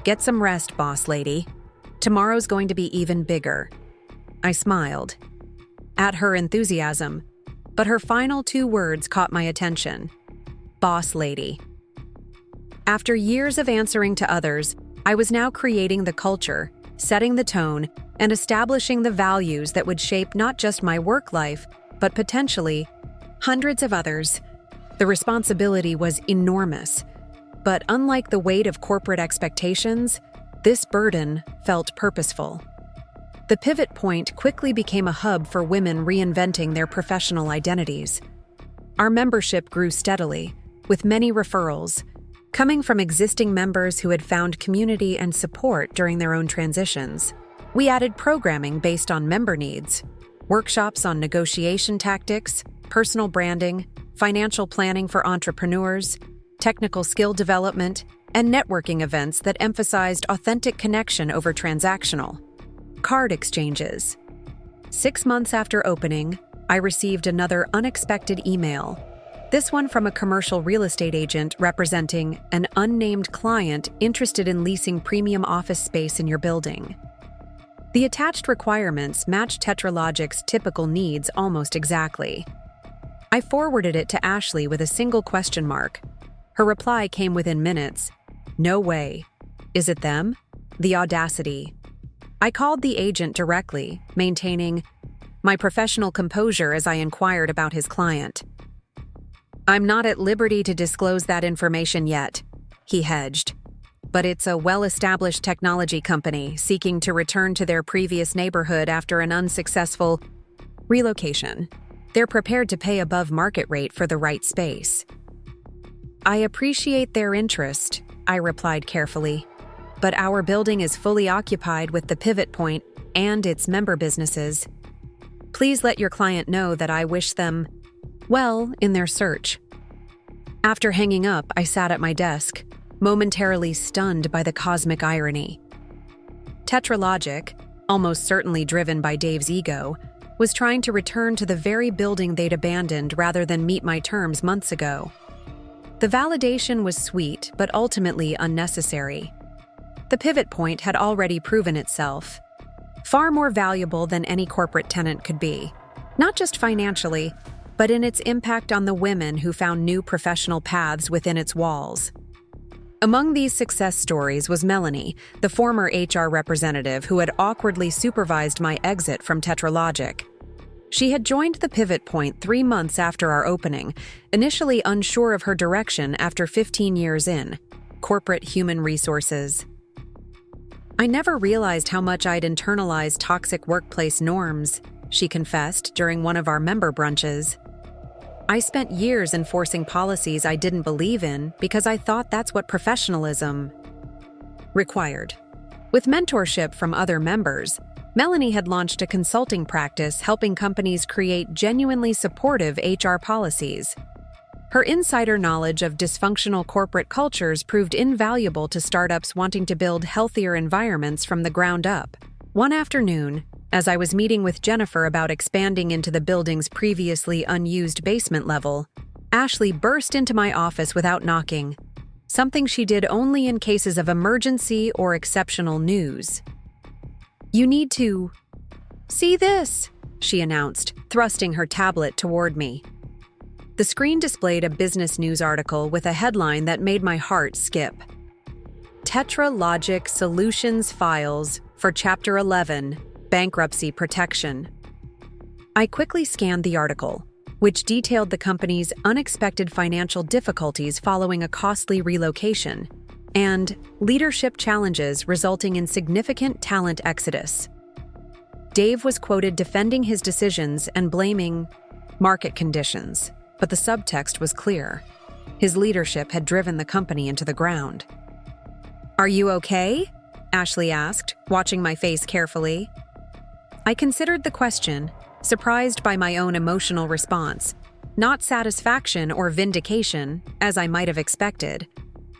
Get some rest, boss lady. Tomorrow's going to be even bigger." I smiled at her enthusiasm, but her final 2 words caught my attention. Boss lady. After years of answering to others, I was now creating the culture, setting the tone, and establishing the values that would shape not just my work life, but potentially hundreds of others. The responsibility was enormous, but unlike the weight of corporate expectations, this burden felt purposeful. The pivot point quickly became a hub for women reinventing their professional identities. Our membership grew steadily, with many referrals, coming from existing members who had found community and support during their own transitions. We added programming based on member needs, workshops on negotiation tactics, personal branding, financial planning for entrepreneurs, technical skill development, and networking events that emphasized authentic connection over transactional. Card exchanges. 6 months after opening, I received another unexpected email. This one from a commercial real estate agent representing an unnamed client interested in leasing premium office space in your building. The attached requirements matched Tetralogic's typical needs almost exactly. I forwarded it to Ashley with a single question mark. Her reply came within minutes. No way. Is it them? The audacity. I called the agent directly, maintaining my professional composure as I inquired about his client. I'm not at liberty to disclose that information yet, he hedged. But it's a well-established technology company seeking to return to their previous neighborhood after an unsuccessful relocation. They're prepared to pay above market rate for the right space. I appreciate their interest, I replied carefully. But our building is fully occupied with the Pivot Point and its member businesses. Please let your client know that I wish them well in their search. After hanging up, I sat at my desk, momentarily stunned by the cosmic irony. Tetralogic, almost certainly driven by Dave's ego, was trying to return to the very building they'd abandoned rather than meet my terms months ago. The validation was sweet, but ultimately unnecessary. The Pivot Point had already proven itself, far more valuable than any corporate tenant could be, not just financially, but in its impact on the women who found new professional paths within its walls. Among these success stories was Melanie, the former HR representative who had awkwardly supervised my exit from Tetralogic. She had joined the Pivot Point 3 months after our opening, initially unsure of her direction after 15 years in corporate human resources. I never realized how much I'd internalized toxic workplace norms, she confessed during one of our member brunches. I spent years enforcing policies I didn't believe in because I thought that's what professionalism required. With mentorship from other members, Melanie had launched a consulting practice helping companies create genuinely supportive HR policies. Her insider knowledge of dysfunctional corporate cultures proved invaluable to startups wanting to build healthier environments from the ground up. One afternoon, as I was meeting with Jennifer about expanding into the building's previously unused basement level, Ashley burst into my office without knocking, something she did only in cases of emergency or exceptional news. "You need to see this," she announced, thrusting her tablet toward me. The screen displayed a business news article with a headline that made my heart skip. Tetralogic Solutions Files for Chapter 11, Bankruptcy Protection. I quickly scanned the article, which detailed the company's unexpected financial difficulties following a costly relocation and leadership challenges resulting in significant talent exodus. Dave was quoted defending his decisions and blaming market conditions, but the subtext was clear. His leadership had driven the company into the ground. "Are you okay?" Ashley asked, watching my face carefully. I considered the question, surprised by my own emotional response. Not satisfaction or vindication, as I might have expected,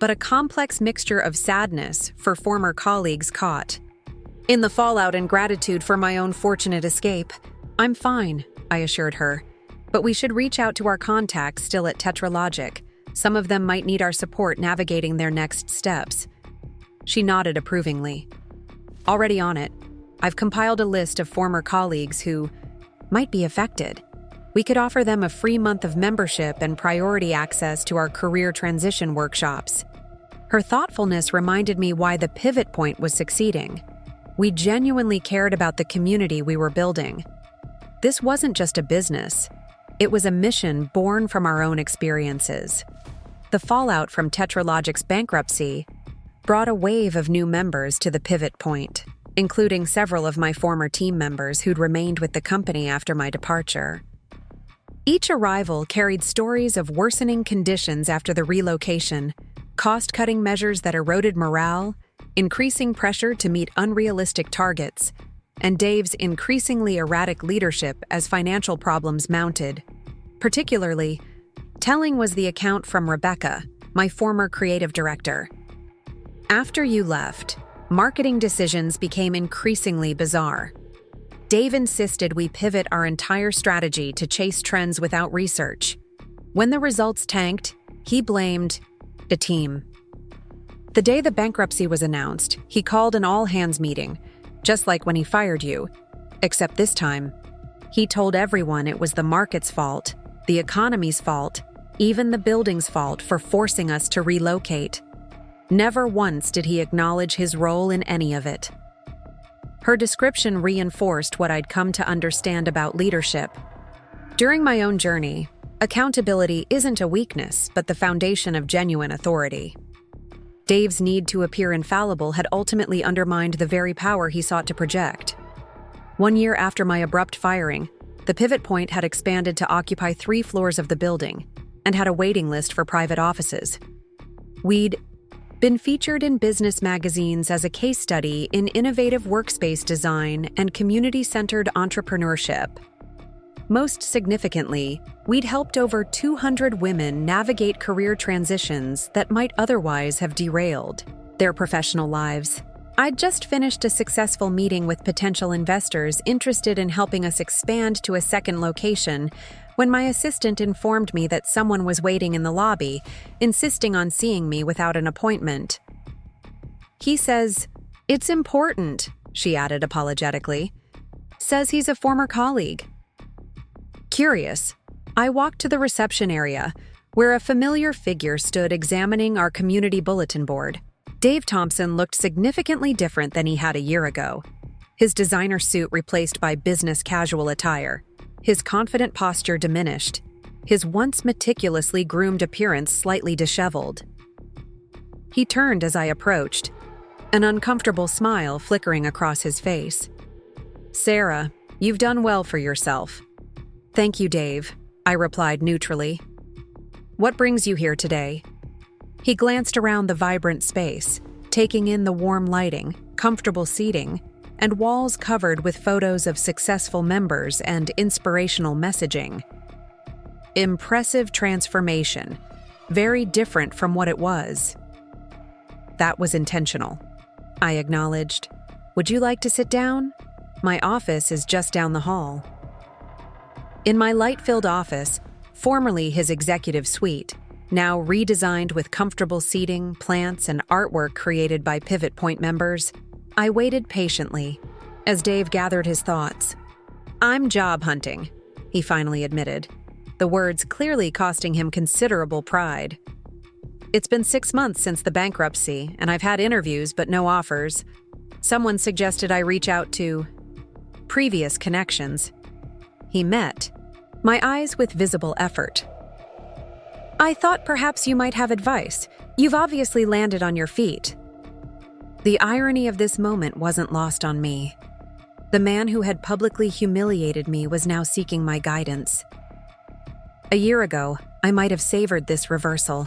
but a complex mixture of sadness for former colleagues caught in the fallout and gratitude for my own fortunate escape. "I'm fine," I assured her, "but we should reach out to our contacts still at Tetralogic. Some of them might need our support navigating their next steps." She nodded approvingly. "Already on it. I've compiled a list of former colleagues who might be affected. We could offer them a free month of membership and priority access to our career transition workshops." Her thoughtfulness reminded me why the Pivot Point was succeeding. We genuinely cared about the community we were building. This wasn't just a business. It was a mission born from our own experiences. The fallout from Tetralogic's bankruptcy brought a wave of new members to the Pivot Point, including several of my former team members who'd remained with the company after my departure. Each arrival carried stories of worsening conditions after the relocation, cost-cutting measures that eroded morale, increasing pressure to meet unrealistic targets, and Dave's increasingly erratic leadership as financial problems mounted. Particularly, telling was the account from Rebecca, my former creative director. After you left, marketing decisions became increasingly bizarre. Dave insisted we pivot our entire strategy to chase trends without research. When the results tanked, he blamed the team. The day the bankruptcy was announced, he called an all-hands meeting, just like when he fired you. Except this time, he told everyone it was the market's fault, the economy's fault, even the building's fault for forcing us to relocate. Never once did he acknowledge his role in any of it. Her description reinforced what I'd come to understand about leadership. During my own journey, accountability isn't a weakness, but the foundation of genuine authority. Dave's need to appear infallible had ultimately undermined the very power he sought to project. 1 year after my abrupt firing, the pivot point had expanded to occupy 3 floors of the building and had a waiting list for private offices. We'd been featured in business magazines as a case study in innovative workspace design and community-centered entrepreneurship. Most significantly, we'd helped over 200 women navigate career transitions that might otherwise have derailed their professional lives. I'd just finished a successful meeting with potential investors interested in helping us expand to a second location when my assistant informed me that someone was waiting in the lobby, insisting on seeing me without an appointment. He says, "It's important," she added apologetically. "Says he's a former colleague." Curious, I walked to the reception area, where a familiar figure stood examining our community bulletin board. Dave Thompson looked significantly different than he had a year ago. His designer suit replaced by business casual attire. His confident posture diminished, his once meticulously groomed appearance slightly disheveled. He turned as I approached, an uncomfortable smile flickering across his face. "Sarah, you've done well for yourself." "Thank you, Dave," I replied neutrally. "What brings you here today?" He glanced around the vibrant space, taking in the warm lighting, comfortable seating, and walls covered with photos of successful members and inspirational messaging. Impressive transformation, very different from what it was. "That was intentional," I acknowledged. "Would you like to sit down? My office is just down the hall." In my light-filled office, formerly his executive suite, now redesigned with comfortable seating, plants, and artwork created by Pivot Point members, I waited patiently as Dave gathered his thoughts. "I'm job hunting," he finally admitted, the words clearly costing him considerable pride. "It's been 6 months since the bankruptcy, and I've had interviews but no offers. Someone suggested I reach out to previous connections." He met my eyes with visible effort. "I thought perhaps you might have advice. You've obviously landed on your feet." The irony of this moment wasn't lost on me. The man who had publicly humiliated me was now seeking my guidance. A year ago, I might have savored this reversal,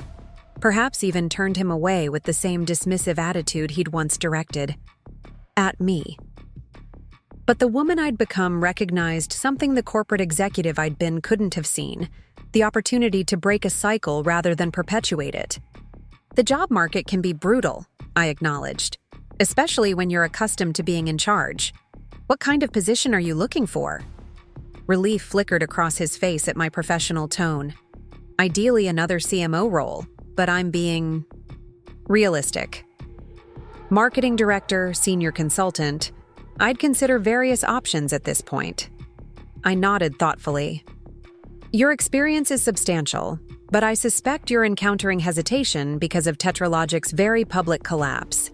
perhaps even turned him away with the same dismissive attitude he'd once directed at me. But the woman I'd become recognized something the corporate executive I'd been couldn't have seen, the opportunity to break a cycle rather than perpetuate it. "The job market can be brutal," I acknowledged, "especially when you're accustomed to being in charge. What kind of position are you looking for?" Relief flickered across his face at my professional tone. "Ideally another CMO role, but I'm being realistic. Marketing director, senior consultant, I'd consider various options at this point." I nodded thoughtfully. "Your experience is substantial, but I suspect you're encountering hesitation because of Tetralogic's very public collapse.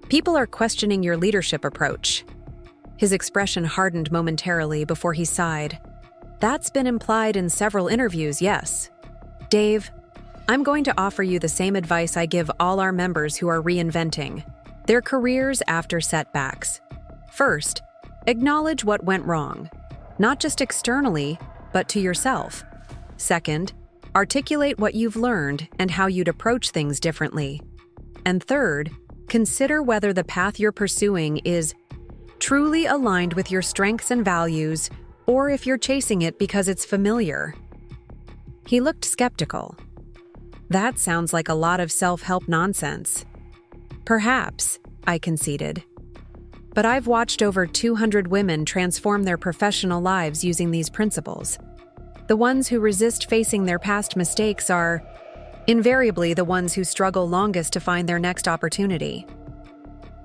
People are questioning your leadership approach." His expression hardened momentarily before he sighed. "That's been implied in several interviews, yes. Dave, I'm going to offer you the same advice I give all our members who are reinventing their careers after setbacks. First, acknowledge what went wrong, not just externally, but to yourself. Second, articulate what you've learned and how you'd approach things differently. And third, consider whether the path you're pursuing is truly aligned with your strengths and values, or if you're chasing it because it's familiar. He looked skeptical. That sounds like a lot of self-help nonsense. Perhaps, I conceded. But I've watched over 200 women transform their professional lives using these principles. The ones who resist facing their past mistakes are invariably the ones who struggle longest to find their next opportunity.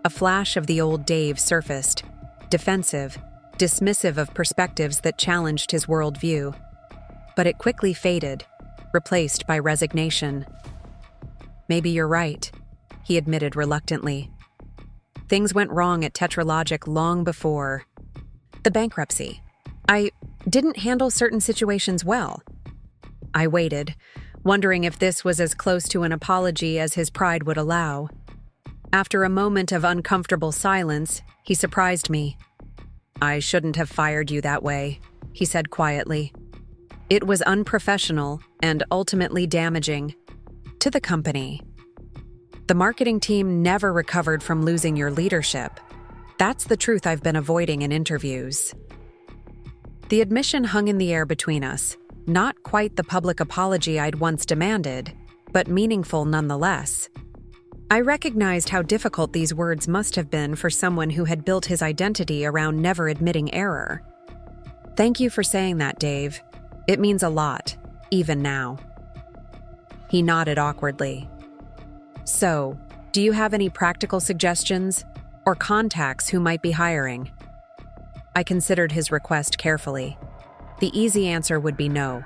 A flash of the old Dave surfaced, defensive, dismissive of perspectives that challenged his worldview. But it quickly faded, replaced by resignation. Maybe you're right, he admitted reluctantly. Things went wrong at Tetralogic long before the bankruptcy. I didn't handle certain situations well. I waited, wondering if this was as close to an apology as his pride would allow. After a moment of uncomfortable silence, he surprised me. I shouldn't have fired you that way, he said quietly. It was unprofessional and ultimately damaging to the company. The marketing team never recovered from losing your leadership. That's the truth I've been avoiding in interviews. The admission hung in the air between us, not quite the public apology I'd once demanded, but meaningful nonetheless. I recognized how difficult these words must have been for someone who had built his identity around never admitting error. Thank you for saying that, Dave. It means a lot, even now. He nodded awkwardly. So, do you have any practical suggestions or contacts who might be hiring? I considered his request carefully. The easy answer would be no.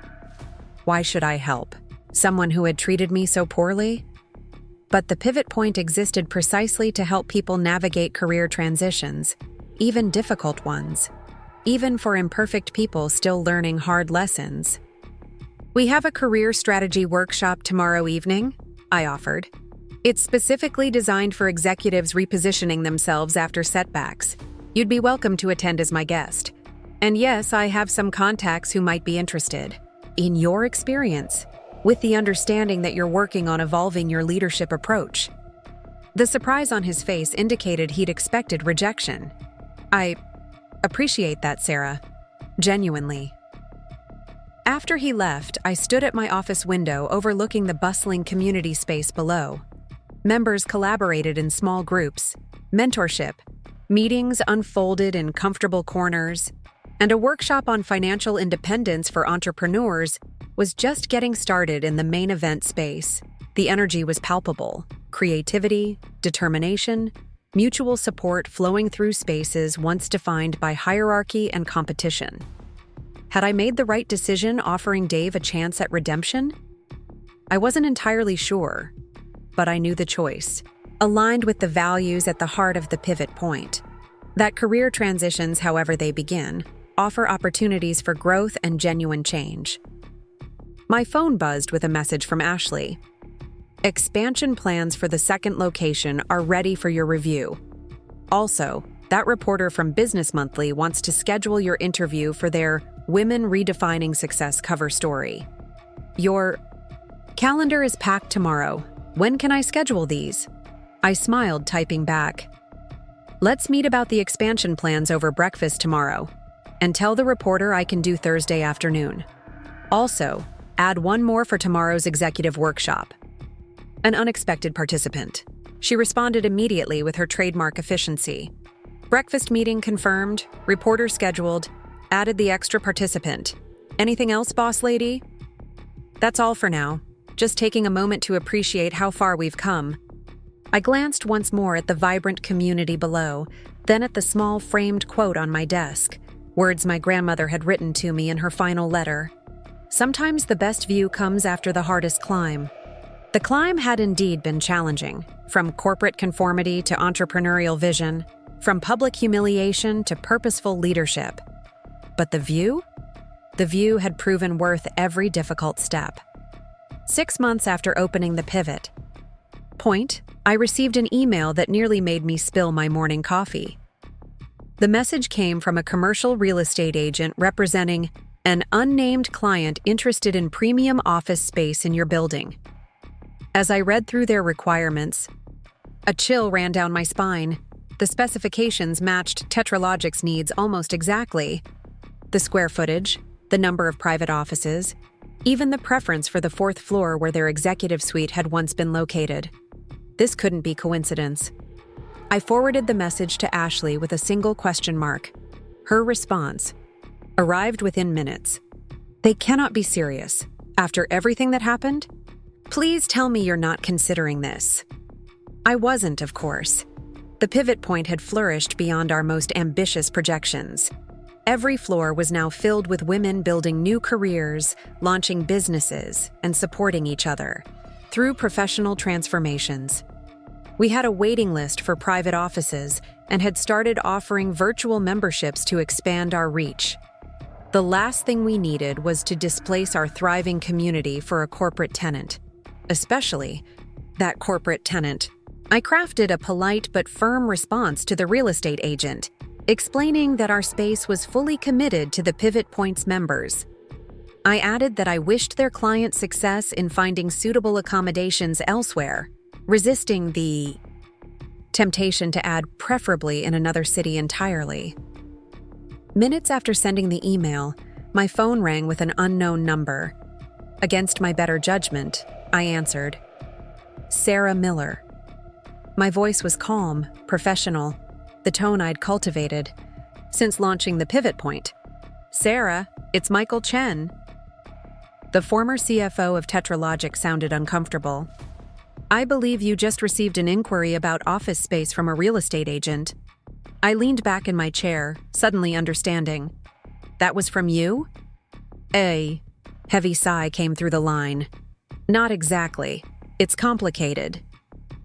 Why should I help? Someone who had treated me so poorly? But the pivot point existed precisely to help people navigate career transitions, even difficult ones, even for imperfect people still learning hard lessons. We have a career strategy workshop tomorrow evening, I offered. It's specifically designed for executives repositioning themselves after setbacks. You'd be welcome to attend as my guest. And yes, I have some contacts who might be interested. In your experience, with the understanding that you're working on evolving your leadership approach. The surprise on his face indicated he'd expected rejection. I appreciate that, Sarah. Genuinely. After he left, I stood at my office window overlooking the bustling community space below. Members collaborated in small groups, mentorship, meetings unfolded in comfortable corners, and a workshop on financial independence for entrepreneurs was just getting started in the main event space. The energy was palpable, creativity, determination, mutual support flowing through spaces once defined by hierarchy and competition. Had I made the right decision offering Dave a chance at redemption? I wasn't entirely sure, but I knew the choice, aligned with the values at the heart of the pivot point. That career transitions, however they begin, offer opportunities for growth and genuine change. My phone buzzed with a message from Ashley. Expansion plans for the second location are ready for your review. Also, that reporter from Business Monthly wants to schedule your interview for their Women Redefining Success cover story. Your calendar is packed tomorrow. When can I schedule these? I smiled, typing back. Let's meet about the expansion plans over breakfast tomorrow, and tell the reporter I can do Thursday afternoon. Also, add one more for tomorrow's executive workshop. An unexpected participant. She responded immediately with her trademark efficiency. Breakfast meeting confirmed, reporter scheduled, added the extra participant. Anything else, boss lady? That's all for now. Just taking a moment to appreciate how far we've come. I glanced once more at the vibrant community below, then at the small framed quote on my desk, words my grandmother had written to me in her final letter. Sometimes the best view comes after the hardest climb. The climb had indeed been challenging, from corporate conformity to entrepreneurial vision, from public humiliation to purposeful leadership. But the view? The view had proven worth every difficult step. 6 months after opening the pivot point, I received an email that nearly made me spill my morning coffee. The message came from a commercial real estate agent representing An unnamed client interested in premium office space in your building. As I read through their requirements, a chill ran down my spine. The specifications matched Tetralogic's needs almost exactly. The square footage, the number of private offices, even the preference for the fourth floor where their executive suite had once been located. This couldn't be coincidence. I forwarded the message to Ashley with a single question mark. Her response arrived within minutes. They cannot be serious. After everything that happened? Please tell me you're not considering this. I wasn't, of course. The pivot point had flourished beyond our most ambitious projections. Every floor was now filled with women building new careers, launching businesses, and supporting each other through professional transformations. We had a waiting list for private offices and had started offering virtual memberships to expand our reach. The last thing we needed was to displace our thriving community for a corporate tenant, especially that corporate tenant. I crafted a polite but firm response to the real estate agent, explaining that our space was fully committed to the Pivot Point's members. I added that I wished their client success in finding suitable accommodations elsewhere, resisting the temptation to add preferably in another city entirely. Minutes after sending the email, my phone rang with an unknown number. Against my better judgment, I answered. Sarah Miller. My voice was calm, professional, the tone I'd cultivated since launching the Pivot Point. Sarah, it's Michael Chen. The former CFO of Tetralogic sounded uncomfortable. I believe you just received an inquiry about office space from a real estate agent. I leaned back in my chair, suddenly understanding. That was from you? A heavy sigh came through the line. Not exactly. It's complicated.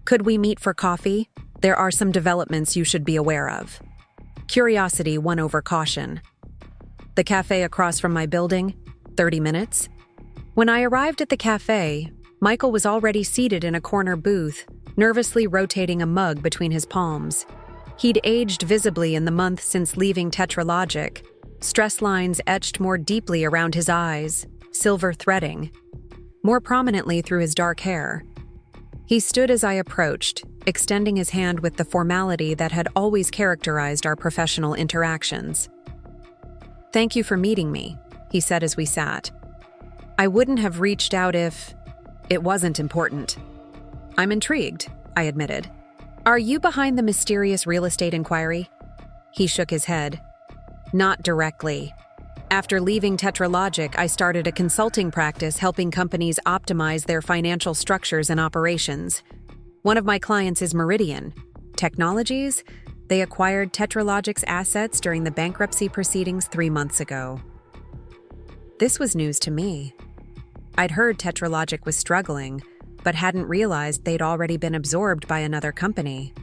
Could we meet for coffee? There are some developments you should be aware of. Curiosity won over caution. The cafe across from my building, 30 minutes. When I arrived at the cafe, Michael was already seated in a corner booth, nervously rotating a mug between his palms. He'd aged visibly in the month since leaving Tetralogic, stress lines etched more deeply around his eyes, silver threading, more prominently through his dark hair. He stood as I approached, extending his hand with the formality that had always characterized our professional interactions. Thank you for meeting me, he said as we sat. I wouldn't have reached out if it wasn't important. I'm intrigued, I admitted. Are you behind the mysterious real estate inquiry? He shook his head. Not directly. After leaving Tetralogic, I started a consulting practice helping companies optimize their financial structures and operations. One of my clients is Meridian Technologies. They acquired Tetralogic's assets during the bankruptcy proceedings 3 months ago. This was news to me. I'd heard Tetralogic was struggling, but hadn't realized they'd already been absorbed by another company.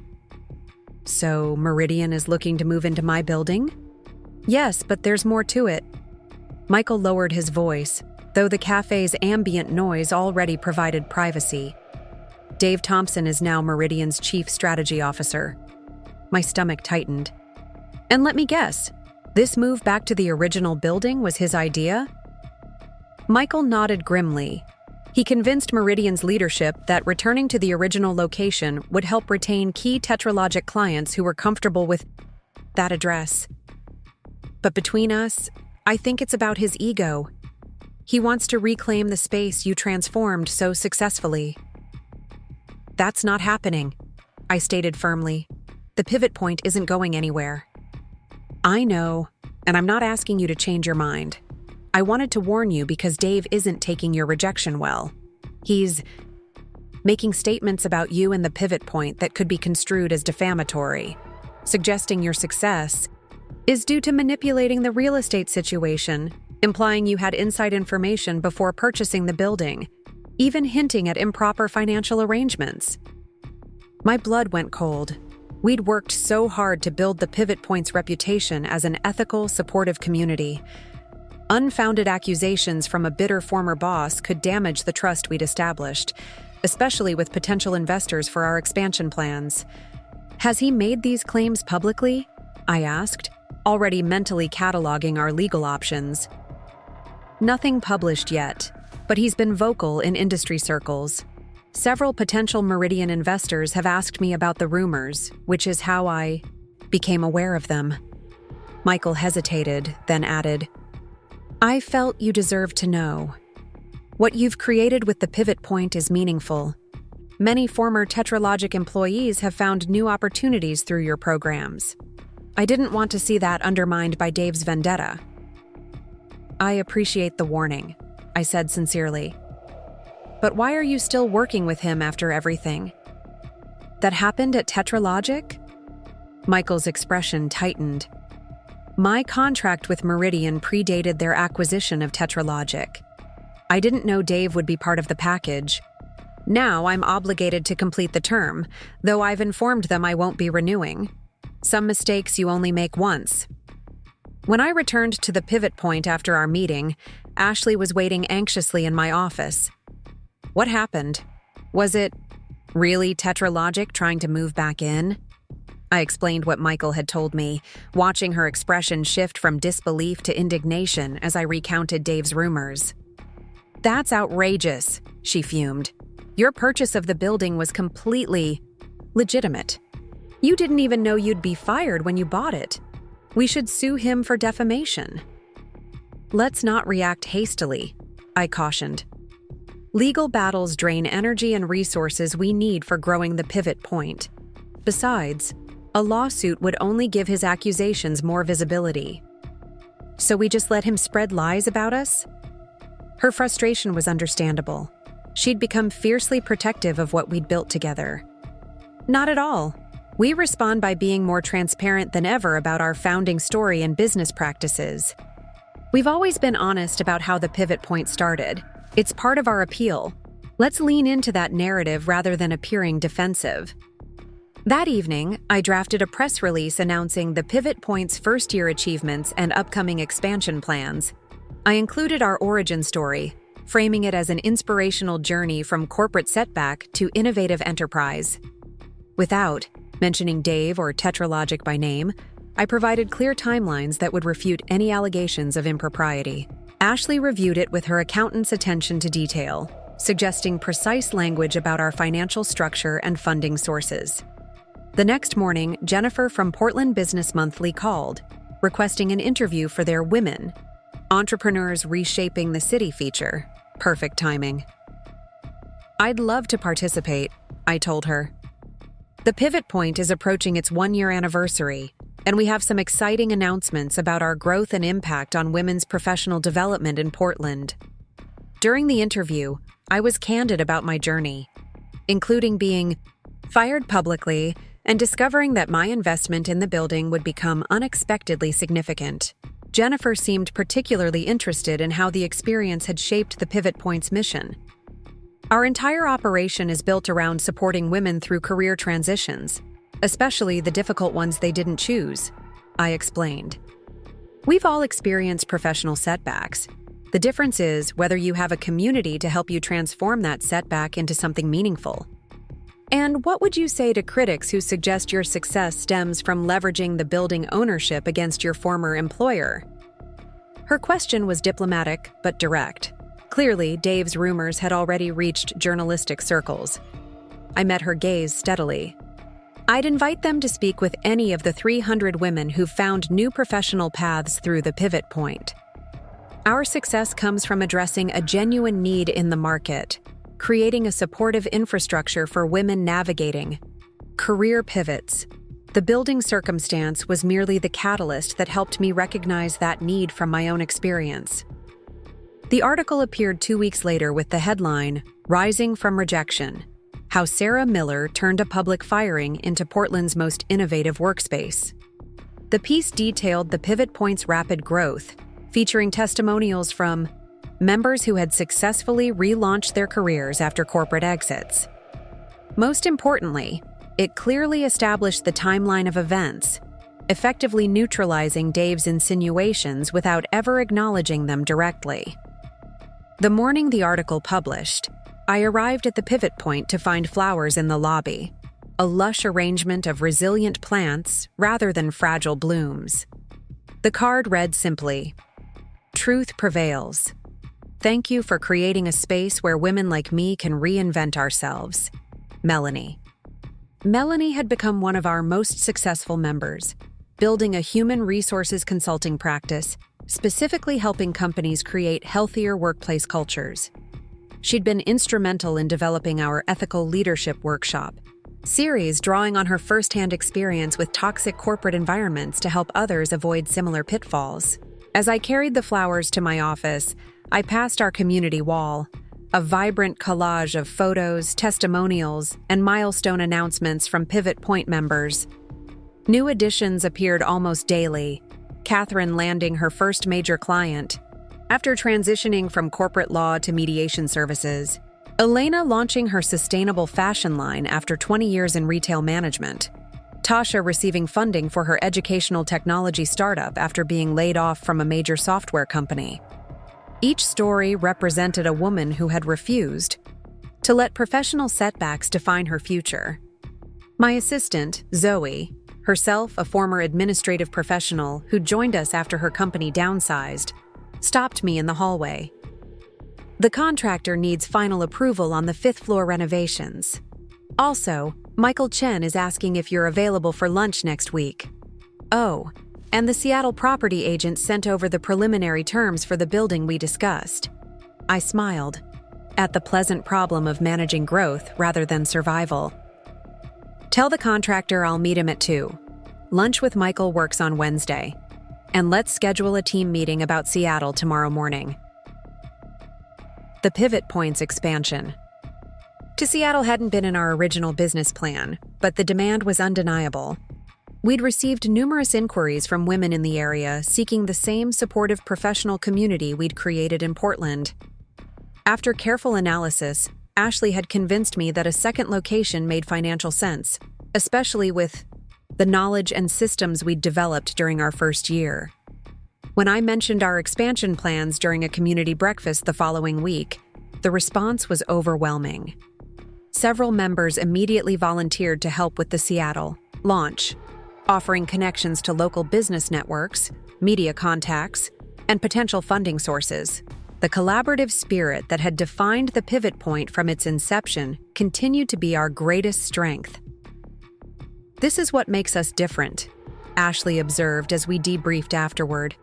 So Meridian is looking to move into my building? Yes, but there's more to it. Michael lowered his voice, though the cafe's ambient noise already provided privacy. Dave Thompson is now Meridian's chief strategy officer. My stomach tightened. And let me guess, this move back to the original building was his idea? Michael nodded grimly. He convinced Meridian's leadership that returning to the original location would help retain key Tetralogic clients who were comfortable with that address. But between us, I think it's about his ego. He wants to reclaim the space you transformed so successfully. That's not happening, I stated firmly. The Pivot Point isn't going anywhere. I know, and I'm not asking you to change your mind. I wanted to warn you because Dave isn't taking your rejection well. He's making statements about you and the Pivot Point that could be construed as defamatory, suggesting your success is due to manipulating the real estate situation, implying you had inside information before purchasing the building, even hinting at improper financial arrangements. My blood went cold. We'd worked so hard to build the Pivot Point's reputation as an ethical, supportive community. Unfounded accusations from a bitter former boss could damage the trust we'd established, especially with potential investors for our expansion plans. Has he made these claims publicly? I asked, already mentally cataloging our legal options. Nothing published yet, but he's been vocal in industry circles. Several potential Meridian investors have asked me about the rumors, which is how I became aware of them. Michael hesitated, then added, I felt you deserved to know. What you've created with the pivot point is meaningful. Many former Tetralogic employees have found new opportunities through your programs. I didn't want to see that undermined by Dave's vendetta. I appreciate the warning, I said sincerely. But why are you still working with him after everything that happened at Tetralogic? Michael's expression tightened. My contract with Meridian predated their acquisition of Tetralogic. I didn't know Dave would be part of the package. Now I'm obligated to complete the term, though I've informed them I won't be renewing. Some mistakes you only make once. When I returned to the pivot point after our meeting, Ashley was waiting anxiously in my office. What happened? Was it really Tetralogic trying to move back in? I explained what Michael had told me, watching her expression shift from disbelief to indignation as I recounted Dave's rumors. That's outrageous, she fumed. Your purchase of the building was completely legitimate. You didn't even know you'd be fired when you bought it. We should sue him for defamation. Let's not react hastily, I cautioned. Legal battles drain energy and resources we need for growing the pivot point. Besides, a lawsuit would only give his accusations more visibility. So we just let him spread lies about us? Her frustration was understandable. She'd become fiercely protective of what we'd built together. Not at all. We respond by being more transparent than ever about our founding story and business practices. We've always been honest about how the pivot point started. It's part of our appeal. Let's lean into that narrative rather than appearing defensive. That evening, I drafted a press release announcing the pivot point's first-year achievements and upcoming expansion plans. I included our origin story, framing it as an inspirational journey from corporate setback to innovative enterprise. Without mentioning Dave or Tetralogic by name, I provided clear timelines that would refute any allegations of impropriety. Ashley reviewed it with her accountant's attention to detail, suggesting precise language about our financial structure and funding sources. The next morning, Jennifer from Portland Business Monthly called, requesting an interview for their Women, Entrepreneurs Reshaping the City feature. Perfect timing. I'd love to participate, I told her. The pivot point is approaching its 1-year anniversary, and we have some exciting announcements about our growth and impact on women's professional development in Portland. During the interview, I was candid about my journey, including being fired publicly and discovering that my investment in the building would become unexpectedly significant. Jennifer seemed particularly interested in how the experience had shaped the pivot point's mission. Our entire operation is built around supporting women through career transitions, especially the difficult ones they didn't choose, I explained. We've all experienced professional setbacks. The difference is whether you have a community to help you transform that setback into something meaningful. And what would you say to critics who suggest your success stems from leveraging the building ownership against your former employer? Her question was diplomatic but direct. Clearly, Dave's rumors had already reached journalistic circles. I met her gaze steadily. I'd invite them to speak with any of the 300 women who've found new professional paths through the pivot point. Our success comes from addressing a genuine need in the market, creating a supportive infrastructure for women navigating career pivots. The building circumstance was merely the catalyst that helped me recognize that need from my own experience. The article appeared 2 weeks later with the headline, Rising from Rejection: How Sarah Miller Turned a Public Firing into Portland's Most Innovative Workspace. The piece detailed the pivot point's rapid growth, featuring testimonials from members who had successfully relaunched their careers after corporate exits. Most importantly, it clearly established the timeline of events, effectively neutralizing Dave's insinuations without ever acknowledging them directly. The morning the article published, I arrived at the pivot point to find flowers in the lobby, a lush arrangement of resilient plants rather than fragile blooms. The card read simply, "Truth prevails. Thank you for creating a space where women like me can reinvent ourselves. Melanie. Melanie had become one of our most successful members, building a human resources consulting practice, specifically helping companies create healthier workplace cultures. She'd been instrumental in developing our ethical leadership workshop series, drawing on her firsthand experience with toxic corporate environments to help others avoid similar pitfalls. As I carried the flowers to my office, I passed our community wall, a vibrant collage of photos, testimonials, and milestone announcements from Pivot Point members. New additions appeared almost daily, Catherine landing her first major client. After transitioning from corporate law to mediation services, Elena launching her sustainable fashion line after 20 years in retail management, Tasha receiving funding for her educational technology startup after being laid off from a major software company. Each story represented a woman who had refused to let professional setbacks define her future. My assistant, Zoe, herself a former administrative professional who joined us after her company downsized, stopped me in the hallway. The contractor needs final approval on the 5th floor renovations. Also, Michael Chen is asking if you're available for lunch next week. Oh, and the Seattle property agent sent over the preliminary terms for the building we discussed. I smiled at the pleasant problem of managing growth rather than survival. Tell the contractor I'll meet him at 2. Lunch with Michael works on Wednesday. And let's schedule a team meeting about Seattle tomorrow morning. The Pivot Point's expansion. To Seattle hadn't been in our original business plan, but the demand was undeniable. We'd received numerous inquiries from women in the area seeking the same supportive professional community we'd created in Portland. After careful analysis, Ashley had convinced me that a second location made financial sense, especially with the knowledge and systems we'd developed during our first year. When I mentioned our expansion plans during a community breakfast the following week, the response was overwhelming. Several members immediately volunteered to help with the Seattle launch, offering connections to local business networks, media contacts, and potential funding sources. The collaborative spirit that had defined the Pivot Point from its inception continued to be our greatest strength. This is what makes us different, Ashley observed as we debriefed afterward.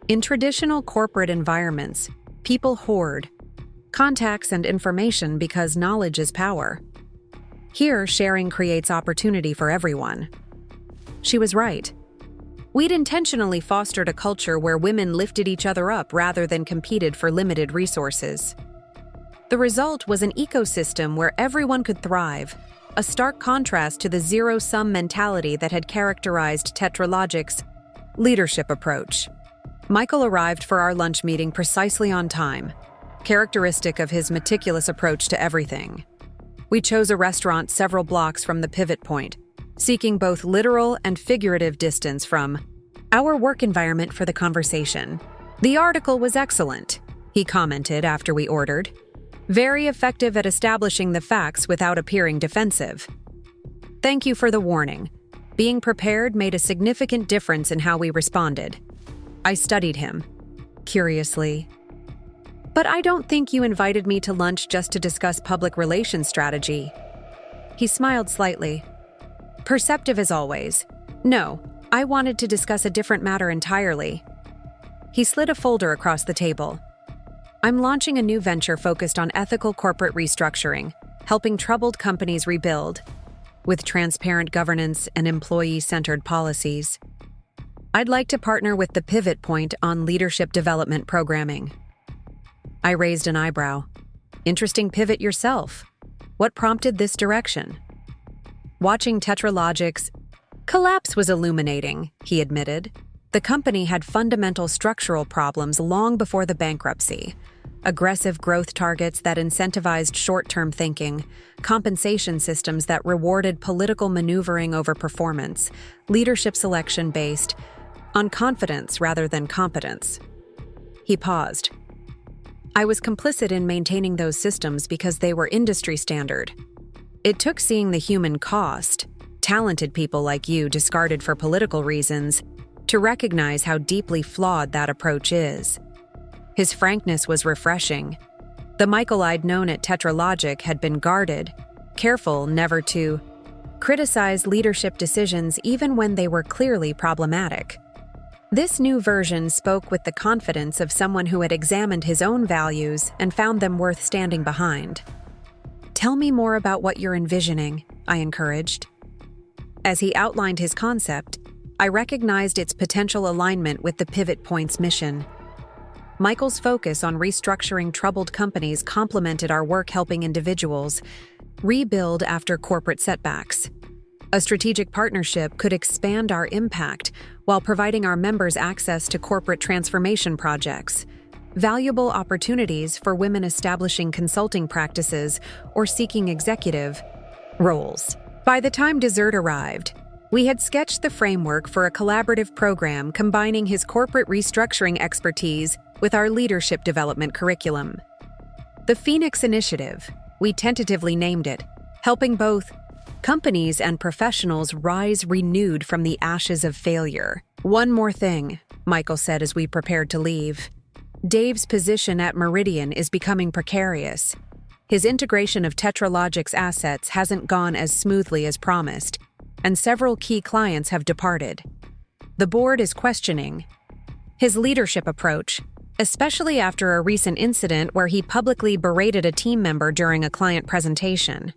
In traditional corporate environments, people hoard contacts and information because knowledge is power. Here, sharing creates opportunity for everyone. She was right. We'd intentionally fostered a culture where women lifted each other up rather than competed for limited resources. The result was an ecosystem where everyone could thrive, a stark contrast to the zero-sum mentality that had characterized Tetralogic's leadership approach. Michael arrived for our lunch meeting precisely on time, characteristic of his meticulous approach to everything. We chose a restaurant several blocks from the Pivot Point, seeking both literal and figurative distance from our work environment for the conversation. The article was excellent, he commented after we ordered. Very effective at establishing the facts without appearing defensive. Thank you for the warning. Being prepared made a significant difference in how we responded. I studied him, curiously. But I don't think you invited me to lunch just to discuss public relations strategy. He smiled slightly. Perceptive as always. No, I wanted to discuss a different matter entirely. He slid a folder across the table. I'm launching a new venture focused on ethical corporate restructuring, helping troubled companies rebuild, with transparent governance and employee-centered policies. I'd like to partner with the Pivot Point on leadership development programming. I raised an eyebrow. Interesting pivot yourself. What prompted this direction? Watching Tetralogic's collapse was illuminating, he admitted. The company had fundamental structural problems long before the bankruptcy. Aggressive growth targets that incentivized short-term thinking, compensation systems that rewarded political maneuvering over performance, leadership selection based on confidence rather than competence. He paused. I was complicit in maintaining those systems because they were industry standard. It took seeing the human cost, talented people like you discarded for political reasons, to recognize how deeply flawed that approach is. His frankness was refreshing. The Michael I'd known at Tetralogic had been guarded, careful never to criticize leadership decisions even when they were clearly problematic. This new version spoke with the confidence of someone who had examined his own values and found them worth standing behind. "Tell me more about what you're envisioning," I encouraged. As he outlined his concept, I recognized its potential alignment with the Pivot Point's mission. Michael's focus on restructuring troubled companies complemented our work helping individuals rebuild after corporate setbacks. A strategic partnership could expand our impact while providing our members access to corporate transformation projects, valuable opportunities for women establishing consulting practices or seeking executive roles. By the time dessert arrived, we had sketched the framework for a collaborative program combining his corporate restructuring expertise with our leadership development curriculum. The Phoenix Initiative, we tentatively named it, helping both companies and professionals rise renewed from the ashes of failure. "One more thing," Michael said as we prepared to leave. "Dave's position at Meridian is becoming precarious. His integration of Tetralogic's assets hasn't gone as smoothly as promised, and several key clients have departed. The board is questioning his leadership approach, especially after a recent incident where he publicly berated a team member during a client presentation."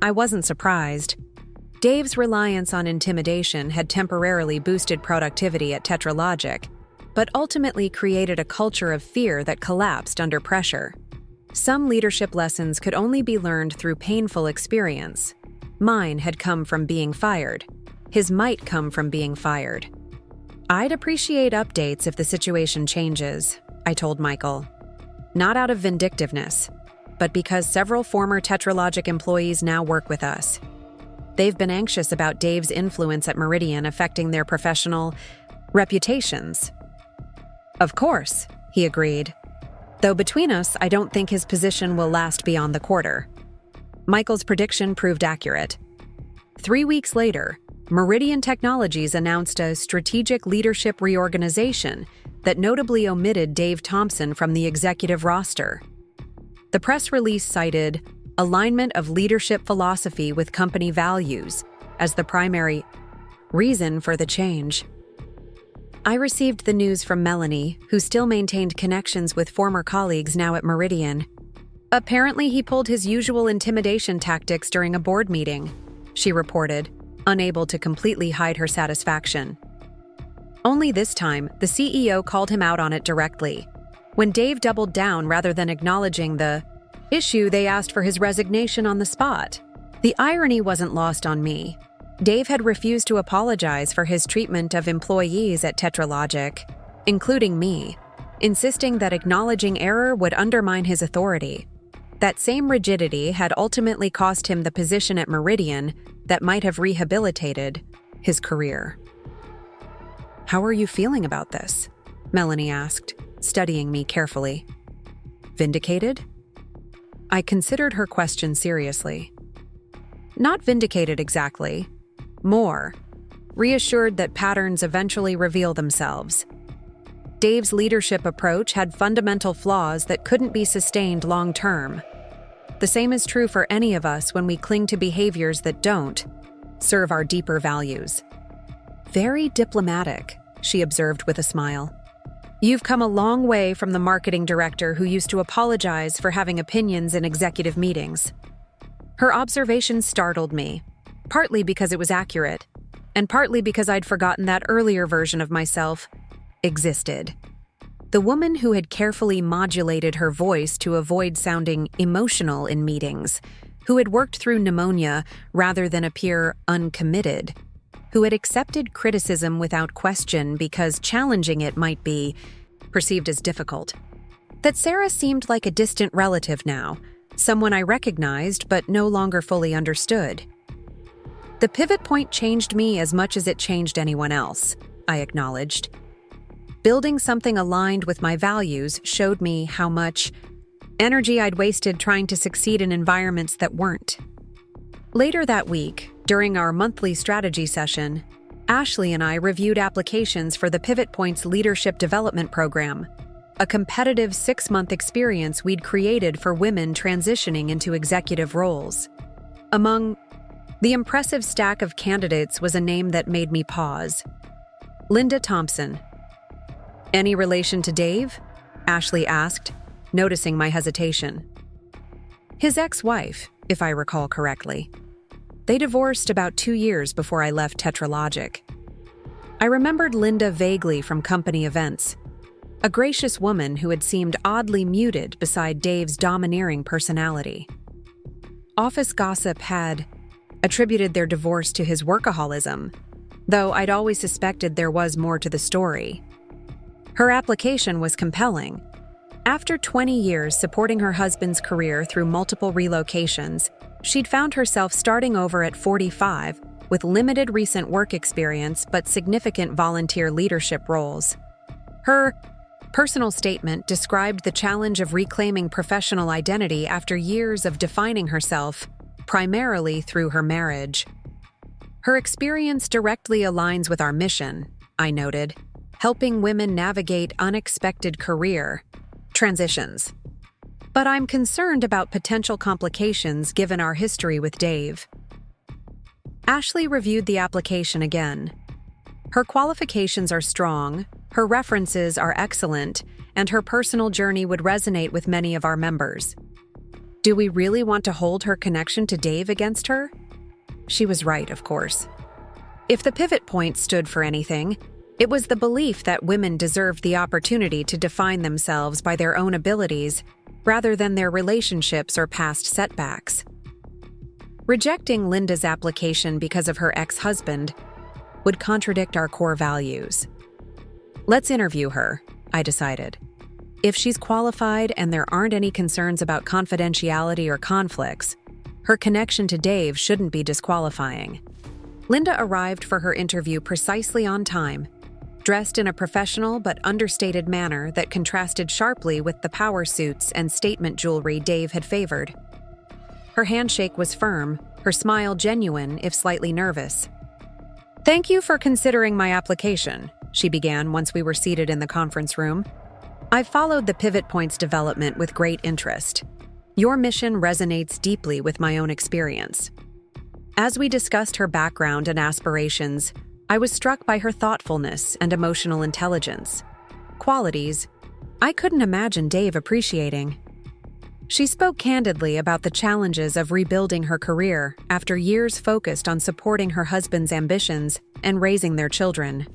I wasn't surprised. Dave's reliance on intimidation had temporarily boosted productivity at Tetralogic, but ultimately created a culture of fear that collapsed under pressure. Some leadership lessons could only be learned through painful experience. Mine had come from being fired. His might come from being fired. "I'd appreciate updates if the situation changes," I told Michael. Not out of vindictiveness, but because several former Tetralogic employees now work with us. They've been anxious about Dave's influence at Meridian affecting their professional reputations. "Of course," he agreed. "Though between us, I don't think his position will last beyond the quarter." Michael's prediction proved accurate. 3 weeks later, Meridian Technologies announced a strategic leadership reorganization that notably omitted Dave Thompson from the executive roster. The press release cited alignment of leadership philosophy with company values as the primary reason for the change. I received the news from Melanie, who still maintained connections with former colleagues now at Meridian. "Apparently he pulled his usual intimidation tactics during a board meeting," she reported, unable to completely hide her satisfaction. Only this time, the CEO called him out on it directly. When Dave doubled down rather than acknowledging the issue, they asked for his resignation on the spot. The irony wasn't lost on me. Dave had refused to apologize for his treatment of employees at Tetralogic, including me, insisting that acknowledging error would undermine his authority. That same rigidity had ultimately cost him the position at Meridian that might have rehabilitated his career. "How are you feeling about this?" Melanie asked, studying me carefully. "Vindicated?" I considered her question seriously. "Not vindicated exactly. More. Reassured that patterns eventually reveal themselves. Dave's leadership approach had fundamental flaws that couldn't be sustained long-term. The same is true for any of us when we cling to behaviors that don't serve our deeper values." "Very diplomatic," she observed with a smile. "You've come a long way from the marketing director who used to apologize for having opinions in executive meetings." Her observation startled me, partly because it was accurate, and partly because I'd forgotten that earlier version of myself existed. The woman who had carefully modulated her voice to avoid sounding emotional in meetings, who had worked through pneumonia rather than appear uncommitted, who had accepted criticism without question because challenging it might be perceived as difficult. That Sarah seemed like a distant relative now, someone I recognized but no longer fully understood. The pivot point changed me as much as it changed anyone else, I acknowledged. Building something aligned with my values showed me how much energy I'd wasted trying to succeed in environments that weren't. Later that week, during our monthly strategy session, Ashley and I reviewed applications for the Pivot Point's leadership development program. a competitive 6-month experience we'd created for women transitioning into executive roles. Among the impressive stack of candidates was a name that made me pause. Linda Thompson. "Any relation to Dave?" Ashley asked, noticing my hesitation. "His ex-wife, if I recall correctly. They divorced about 2 years before I left Tetralogic." I remembered Linda vaguely from company events, a gracious woman who had seemed oddly muted beside Dave's domineering personality. Office gossip had attributed their divorce to his workaholism, though I'd always suspected there was more to the story. Her application was compelling. After 20 years supporting her husband's career through multiple relocations, she'd found herself starting over at 45 with limited recent work experience but significant volunteer leadership roles. Her personal statement described the challenge of reclaiming professional identity after years of defining herself primarily through her marriage. "Her experience directly aligns with our mission," I noted, "helping women navigate unexpected career transitions. But I'm concerned about potential complications given our history with Dave." Ashley reviewed the application again. Her qualifications are strong, her references are excellent, and her personal journey would resonate with many of our members. Do we really want to hold her connection to Dave against her? She was right, of course. If the pivot point stood for anything, it was the belief that women deserved the opportunity to define themselves by their own abilities rather than their relationships or past setbacks. Rejecting Linda's application because of her ex-husband would contradict our core values. Let's interview her, I decided. If she's qualified and there aren't any concerns about confidentiality or conflicts, her connection to Dave shouldn't be disqualifying. Linda arrived for her interview precisely on time, dressed in a professional but understated manner that contrasted sharply with the power suits and statement jewelry Dave had favored. Her handshake was firm, her smile genuine if slightly nervous. "Thank you for considering my application," she began once we were seated in the conference room. "I've followed the Pivot Point's development with great interest. Your mission resonates deeply with my own experience." As we discussed her background and aspirations, I was struck by her thoughtfulness and emotional intelligence, qualities I couldn't imagine Dave appreciating. She spoke candidly about the challenges of rebuilding her career after years focused on supporting her husband's ambitions and raising their children.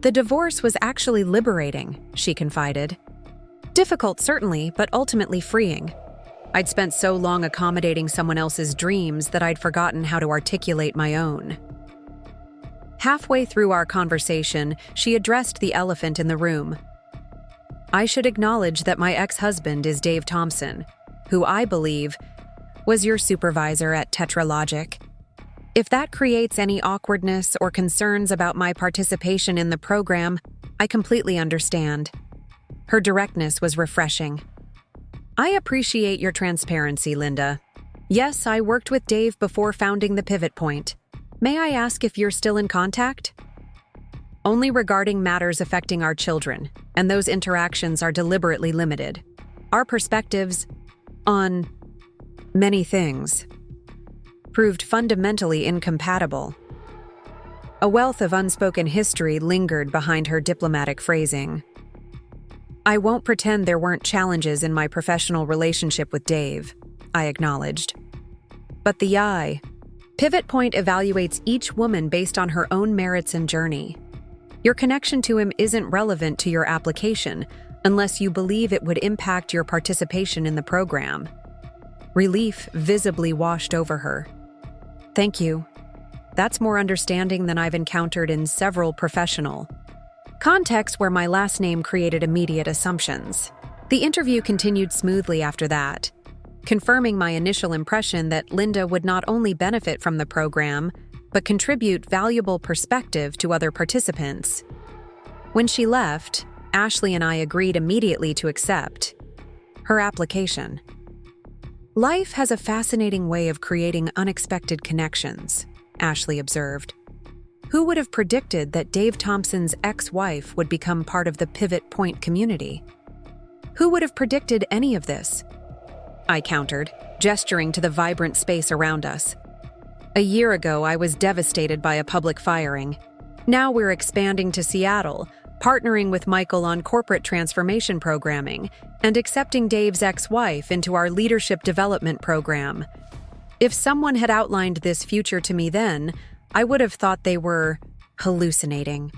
"The divorce was actually liberating," she confided. "Difficult, certainly, but ultimately freeing. I'd spent so long accommodating someone else's dreams that I'd forgotten how to articulate my own." Halfway through our conversation, she addressed the elephant in the room. "I should acknowledge that my ex-husband is Dave Thompson, who I believe was your supervisor at Tetralogic. If that creates any awkwardness or concerns about my participation in the program, I completely understand." Her directness was refreshing. "I appreciate your transparency, Linda. Yes, I worked with Dave before founding the Pivot Point. May I ask if you're still in contact?" "Only regarding matters affecting our children, and those interactions are deliberately limited. Our perspectives on many things proved fundamentally incompatible." A wealth of unspoken history lingered behind her diplomatic phrasing. "I won't pretend there weren't challenges in my professional relationship with Dave," I acknowledged. "But the Pivot Point evaluates each woman based on her own merits and journey. Your connection to him isn't relevant to your application unless you believe it would impact your participation in the program." Relief visibly washed over her. "Thank you. That's more understanding than I've encountered in several professional contexts where my last name created immediate assumptions." The interview continued smoothly after that, confirming my initial impression that Linda would not only benefit from the program, but contribute valuable perspective to other participants. When she left, Ashley and I agreed immediately to accept her application. "Life has a fascinating way of creating unexpected connections," Ashley observed. Who would have predicted that Dave Thompson's ex-wife would become part of the Pivot Point community? Who would have predicted any of this? I countered, gesturing to the vibrant space around us. A year ago, I was devastated by a public firing. Now we're expanding to Seattle, partnering with Michael on corporate transformation programming, and accepting Dave's ex-wife into our leadership development program. If someone had outlined this future to me then, I would have thought they were hallucinating.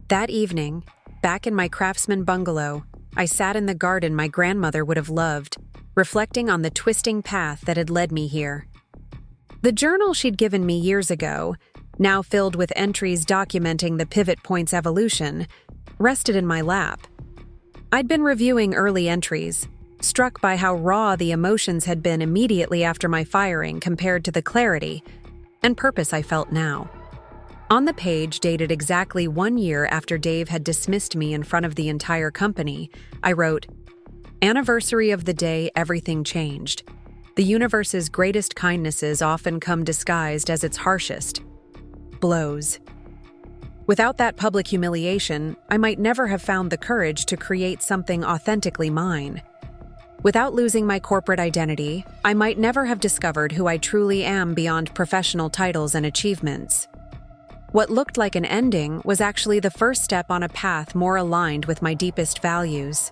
That evening, back in my craftsman bungalow, I sat in the garden my grandmother would have loved, reflecting on the twisting path that had led me here. The journal she'd given me years ago, now filled with entries documenting the Pivot Point's evolution, rested in my lap. I'd been reviewing early entries, struck by how raw the emotions had been immediately after my firing compared to the clarity and purpose I felt now. On the page, dated exactly 1 year after Dave had dismissed me in front of the entire company, I wrote, "Anniversary of the day everything changed. The universe's greatest kindnesses often come disguised as its harshest. Blows." Without that public humiliation, I might never have found the courage to create something authentically mine. Without losing my corporate identity, I might never have discovered who I truly am beyond professional titles and achievements. What looked like an ending was actually the first step on a path more aligned with my deepest values.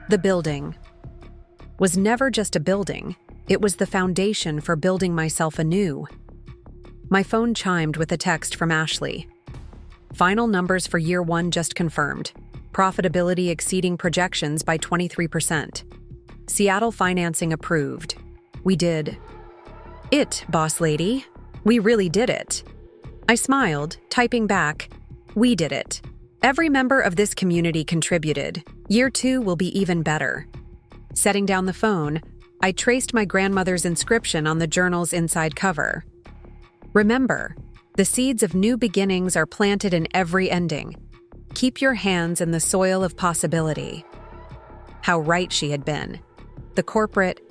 The building was never just a building, it was the foundation for building myself anew. My phone chimed with a text from Ashley. Final numbers for year 1 just confirmed. Profitability exceeding projections by 23%. Seattle financing approved. We did it, boss lady. We really did it. I smiled, typing back, "We did it. Every member of this community contributed. Year 2 will be even better." Setting down the phone, I traced my grandmother's inscription on the journal's inside cover. "Remember, the seeds of new beginnings are planted in every ending. Keep your hands in the soil of possibility." How right she had been. The corporate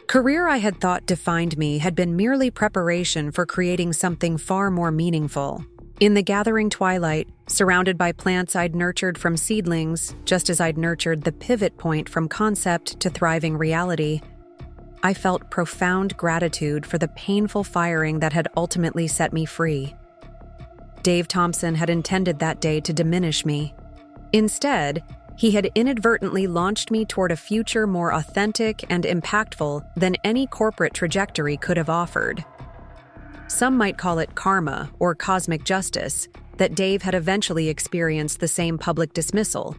career I had thought defined me had been merely preparation for creating something far more meaningful. In the gathering twilight, surrounded by plants I'd nurtured from seedlings, just as I'd nurtured the Pivot Point from concept to thriving reality, I felt profound gratitude for the painful firing that had ultimately set me free. Dave Thompson had intended that day to diminish me. Instead, he had inadvertently launched me toward a future more authentic and impactful than any corporate trajectory could have offered. Some might call it karma or cosmic justice, that Dave had eventually experienced the same public dismissal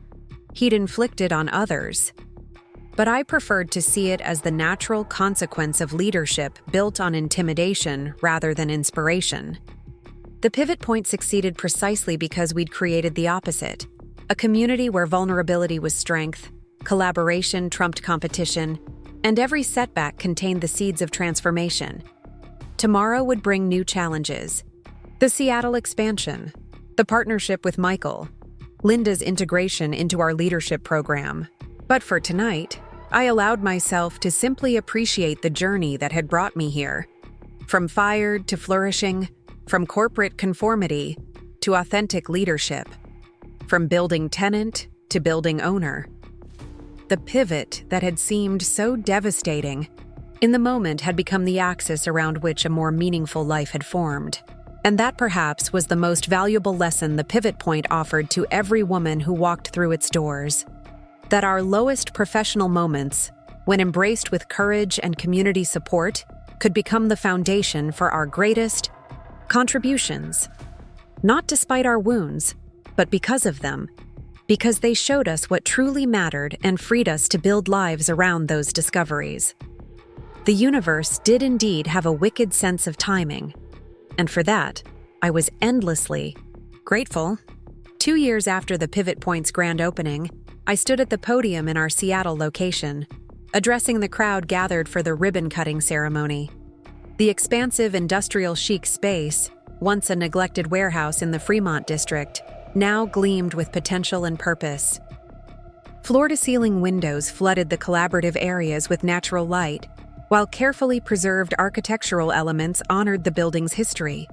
he'd inflicted on others. But I preferred to see it as the natural consequence of leadership built on intimidation rather than inspiration. The Pivot Point succeeded precisely because we'd created the opposite. A community where vulnerability was strength, collaboration trumped competition, and every setback contained the seeds of transformation. Tomorrow would bring new challenges. The Seattle expansion, the partnership with Michael, Linda's integration into our leadership program. But for tonight, I allowed myself to simply appreciate the journey that had brought me here. From fired to flourishing, from corporate conformity to authentic leadership. From building tenant to building owner. The pivot that had seemed so devastating in the moment had become the axis around which a more meaningful life had formed. And that perhaps was the most valuable lesson the Pivot Point offered to every woman who walked through its doors. That our lowest professional moments, when embraced with courage and community support, could become the foundation for our greatest contributions. Not despite our wounds, but because of them, because they showed us what truly mattered and freed us to build lives around those discoveries. The universe did indeed have a wicked sense of timing, and for that, I was endlessly grateful. 2 years after the Pivot Point's grand opening, I stood at the podium in our Seattle location, addressing the crowd gathered for the ribbon-cutting ceremony. The expansive industrial chic space, once a neglected warehouse in the Fremont district, now gleamed with potential and purpose. Floor-to-ceiling windows flooded the collaborative areas with natural light, while carefully preserved architectural elements honored the building's history.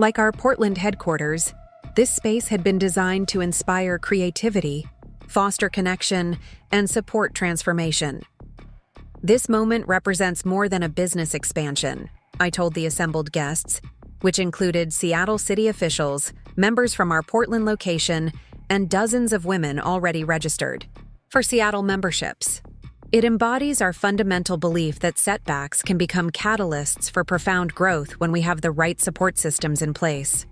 Like our Portland headquarters, this space had been designed to inspire creativity, foster connection, and support transformation. This moment represents more than a business expansion, I told the assembled guests, which included Seattle city officials, members from our Portland location, and dozens of women already registered for Seattle memberships. It embodies our fundamental belief that setbacks can become catalysts for profound growth when we have the right support systems in place.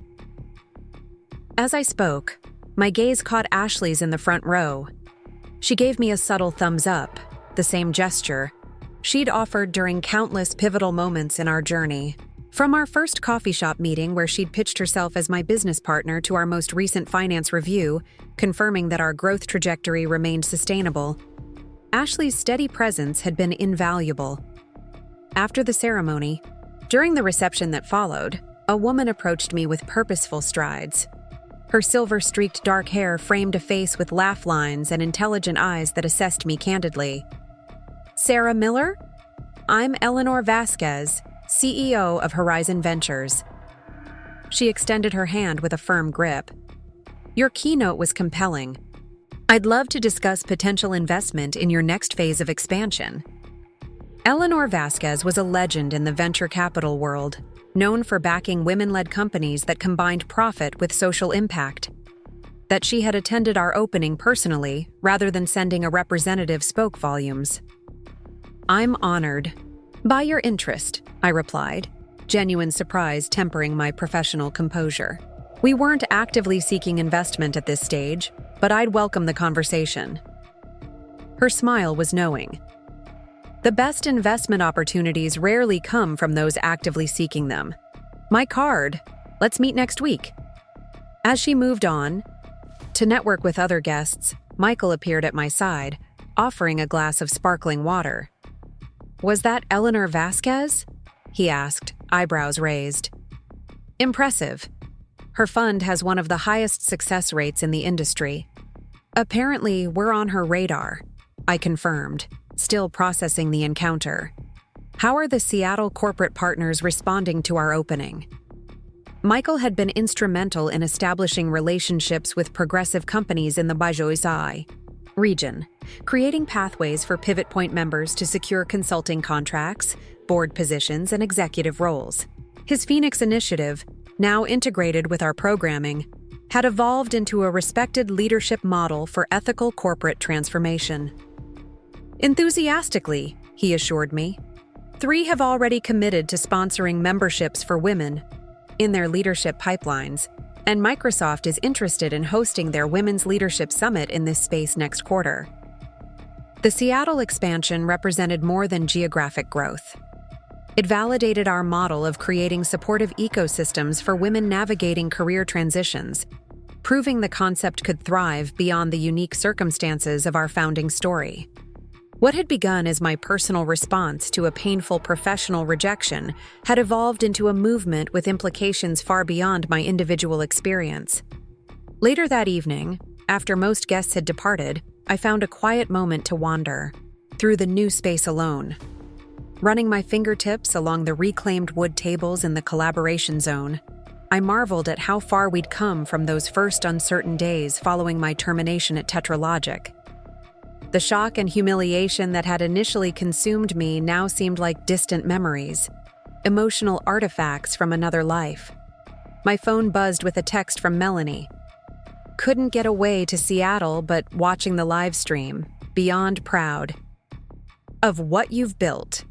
As I spoke, my gaze caught Ashley's in the front row. She gave me a subtle thumbs up, the same gesture she'd offered during countless pivotal moments in our journey. From our first coffee shop meeting where she'd pitched herself as my business partner to our most recent finance review, confirming that our growth trajectory remained sustainable, Ashley's steady presence had been invaluable. After the ceremony, during the reception that followed, a woman approached me with purposeful strides. Her silver-streaked dark hair framed a face with laugh lines and intelligent eyes that assessed me candidly. "Sarah Miller? I'm Eleanor Vasquez, CEO of Horizon Ventures." She extended her hand with a firm grip. "Your keynote was compelling. I'd love to discuss potential investment in your next phase of expansion." Eleanor Vasquez was a legend in the venture capital world, known for backing women-led companies that combined profit with social impact. That she had attended our opening personally, rather than sending a representative, spoke volumes. "I'm honored by your interest," I replied, genuine surprise tempering my professional composure. We weren't actively seeking investment at this stage, but I'd welcome the conversation. Her smile was knowing. The best investment opportunities rarely come from those actively seeking them. "My card. Let's meet next week." As she moved on to network with other guests, Michael appeared at my side, offering a glass of sparkling water. "Was that Eleanor Vasquez?" he asked, eyebrows raised. "Impressive. Her fund has one of the highest success rates in the industry. Apparently, we're on her radar," I confirmed, still processing the encounter. "How are the Seattle corporate partners responding to our opening?" Michael had been instrumental in establishing relationships with progressive companies in the Bajau region, creating pathways for Pivot Point members to secure consulting contracts, board positions, and executive roles. His Phoenix initiative, now integrated with our programming, had evolved into a respected leadership model for ethical corporate transformation. "Enthusiastically," he assured me. 3 have already committed to sponsoring memberships for women in their leadership pipelines, and Microsoft is interested in hosting their Women's Leadership Summit in this space next quarter." The Seattle expansion represented more than geographic growth. It validated our model of creating supportive ecosystems for women navigating career transitions, proving the concept could thrive beyond the unique circumstances of our founding story. What had begun as my personal response to a painful professional rejection had evolved into a movement with implications far beyond my individual experience. Later that evening, after most guests had departed, I found a quiet moment to wander through the new space alone. Running my fingertips along the reclaimed wood tables in the collaboration zone, I marveled at how far we'd come from those first uncertain days following my termination at Tetralogic. The shock and humiliation that had initially consumed me now seemed like distant memories, emotional artifacts from another life. My phone buzzed with a text from Melanie. "Couldn't get away to Seattle, but watching the live stream. Beyond proud of what you've built.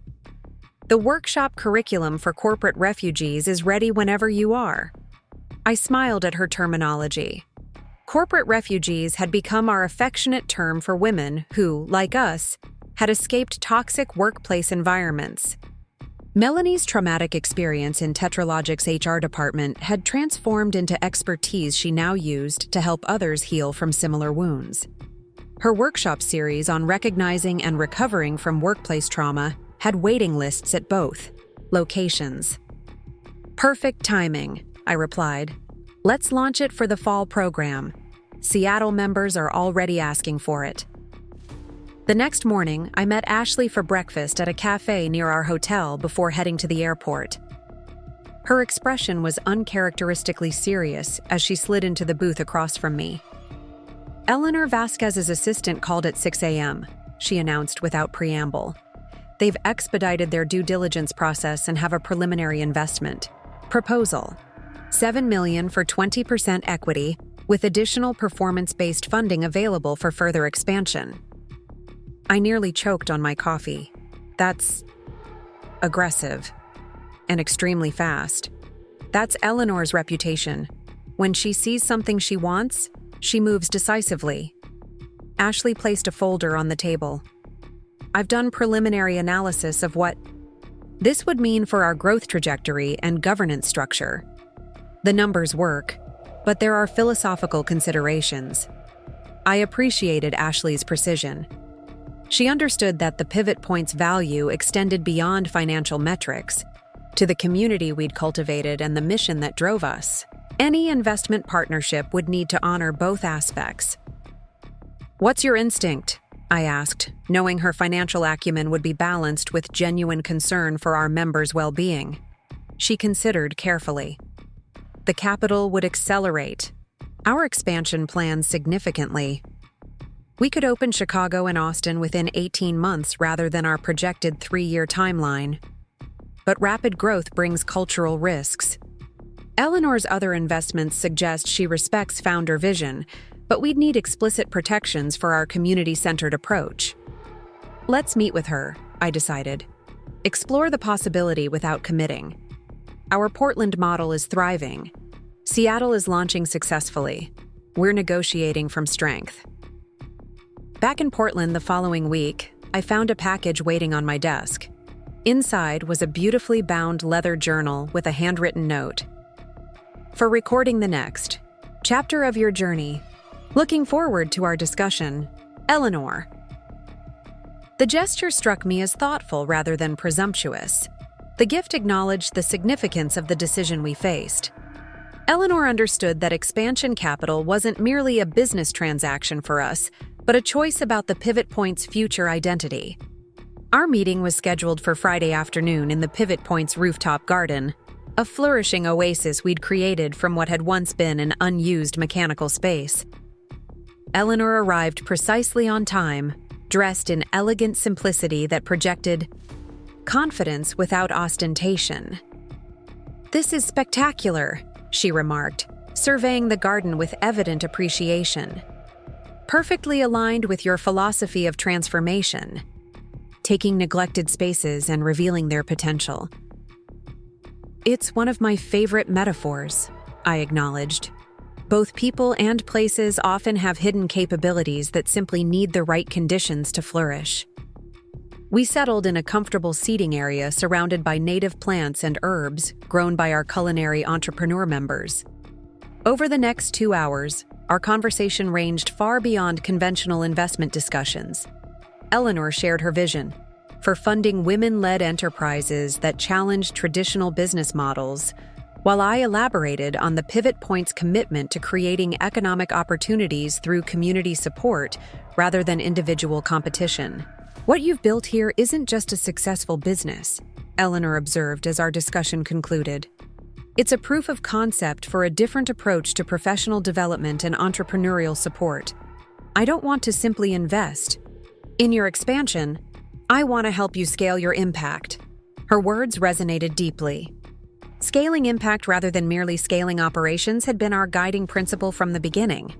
The workshop curriculum for corporate refugees is ready whenever you are." I smiled at her terminology. Corporate refugees had become our affectionate term for women who, like us, had escaped toxic workplace environments. Melanie's traumatic experience in Tetralogic's HR department had transformed into expertise she now used to help others heal from similar wounds. Her workshop series on recognizing and recovering from workplace trauma had waiting lists at both locations. "Perfect timing," I replied. "Let's launch it for the fall program. Seattle members are already asking for it." The next morning, I met Ashley for breakfast at a cafe near our hotel before heading to the airport. Her expression was uncharacteristically serious as she slid into the booth across from me. Eleanor Vasquez's assistant called at 6 a.m., she announced without preamble. They've expedited their due diligence process and have a preliminary investment. Proposal: $7 million for 20% equity, with additional performance-based funding available for further expansion. I nearly choked on my coffee. That's aggressive and extremely fast. That's Eleanor's reputation. When she sees something she wants, she moves decisively. Ashley placed a folder on the table. I've done preliminary analysis of what this would mean for our growth trajectory and governance structure. The numbers work, but there are philosophical considerations. I appreciated Ashley's precision. She understood that the pivot point's value extended beyond financial metrics to the community we'd cultivated and the mission that drove us. Any investment partnership would need to honor both aspects. "What's your instinct?" I asked, knowing her financial acumen would be balanced with genuine concern for our members' well-being. She considered carefully. The capital would accelerate our expansion plans significantly. We could open Chicago and Austin within 18 months rather than our projected 3-year timeline. But rapid growth brings cultural risks. Eleanor's other investments suggest she respects founder vision, but we'd need explicit protections for our community-centered approach. Let's meet with her, I decided. Explore the possibility without committing. Our Portland model is thriving. Seattle is launching successfully. We're negotiating from strength. Back in Portland the following week, I found a package waiting on my desk. Inside was a beautifully bound leather journal with a handwritten note. For recording the next chapter of your journey, looking forward to our discussion, Eleanor. The gesture struck me as thoughtful rather than presumptuous. The gift acknowledged the significance of the decision we faced. Eleanor understood that expansion capital wasn't merely a business transaction for us, but a choice about the Pivot Point's future identity. Our meeting was scheduled for Friday afternoon in the Pivot Point's rooftop garden, a flourishing oasis we'd created from what had once been an unused mechanical space. Eleanor arrived precisely on time, dressed in elegant simplicity that projected confidence without ostentation. "This is spectacular," she remarked, surveying the garden with evident appreciation. "Perfectly aligned with your philosophy of transformation, taking neglected spaces and revealing their potential." "It's one of my favorite metaphors," I acknowledged. Both people and places often have hidden capabilities that simply need the right conditions to flourish. We settled in a comfortable seating area surrounded by native plants and herbs grown by our culinary entrepreneur members. Over the next 2 hours, our conversation ranged far beyond conventional investment discussions. Eleanor shared her vision for funding women-led enterprises that challenge traditional business models, while I elaborated on the Pivot Point's commitment to creating economic opportunities through community support rather than individual competition. "What you've built here isn't just a successful business," Eleanor observed as our discussion concluded. "It's a proof of concept for a different approach to professional development and entrepreneurial support. I don't want to simply invest in your expansion. I want to help you scale your impact." Her words resonated deeply. Scaling impact rather than merely scaling operations had been our guiding principle from the beginning.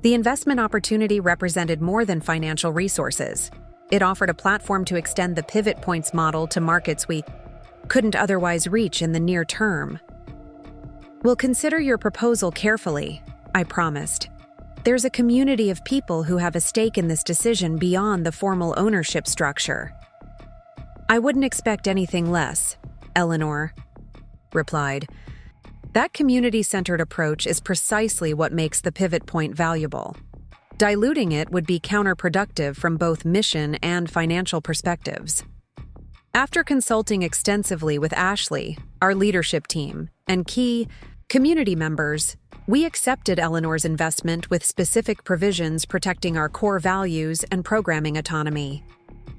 The investment opportunity represented more than financial resources. It offered a platform to extend the Pivot Point's model to markets we couldn't otherwise reach in the near term. "We'll consider your proposal carefully," I promised. "There's a community of people who have a stake in this decision beyond the formal ownership structure." "I wouldn't expect anything less," Eleanor replied. "That community-centered approach is precisely what makes the Pivot Point valuable. Diluting it would be counterproductive from both mission and financial perspectives." After consulting extensively with Ashley, our leadership team, and key community members, we accepted Eleanor's investment with specific provisions protecting our core values and programming autonomy.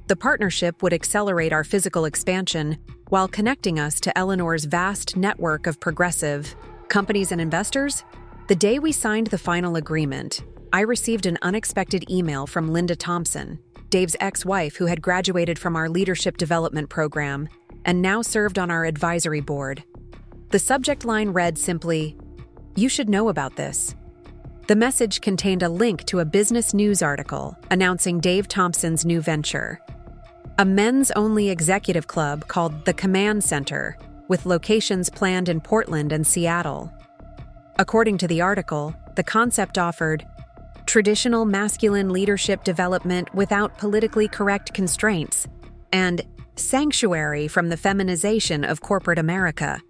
The partnership would accelerate our physical expansion while connecting us to Eleanor's vast network of progressive companies and investors. The day we signed the final agreement, I received an unexpected email from Linda Thompson, Dave's ex-wife who had graduated from our leadership development program and now served on our advisory board. The subject line read simply, "You should know about this." The message contained a link to a business news article announcing Dave Thompson's new venture, a men's-only executive club called the Command Center, with locations planned in Portland and Seattle. According to the article, the concept offered traditional masculine leadership development without politically correct constraints and sanctuary from the feminization of corporate America.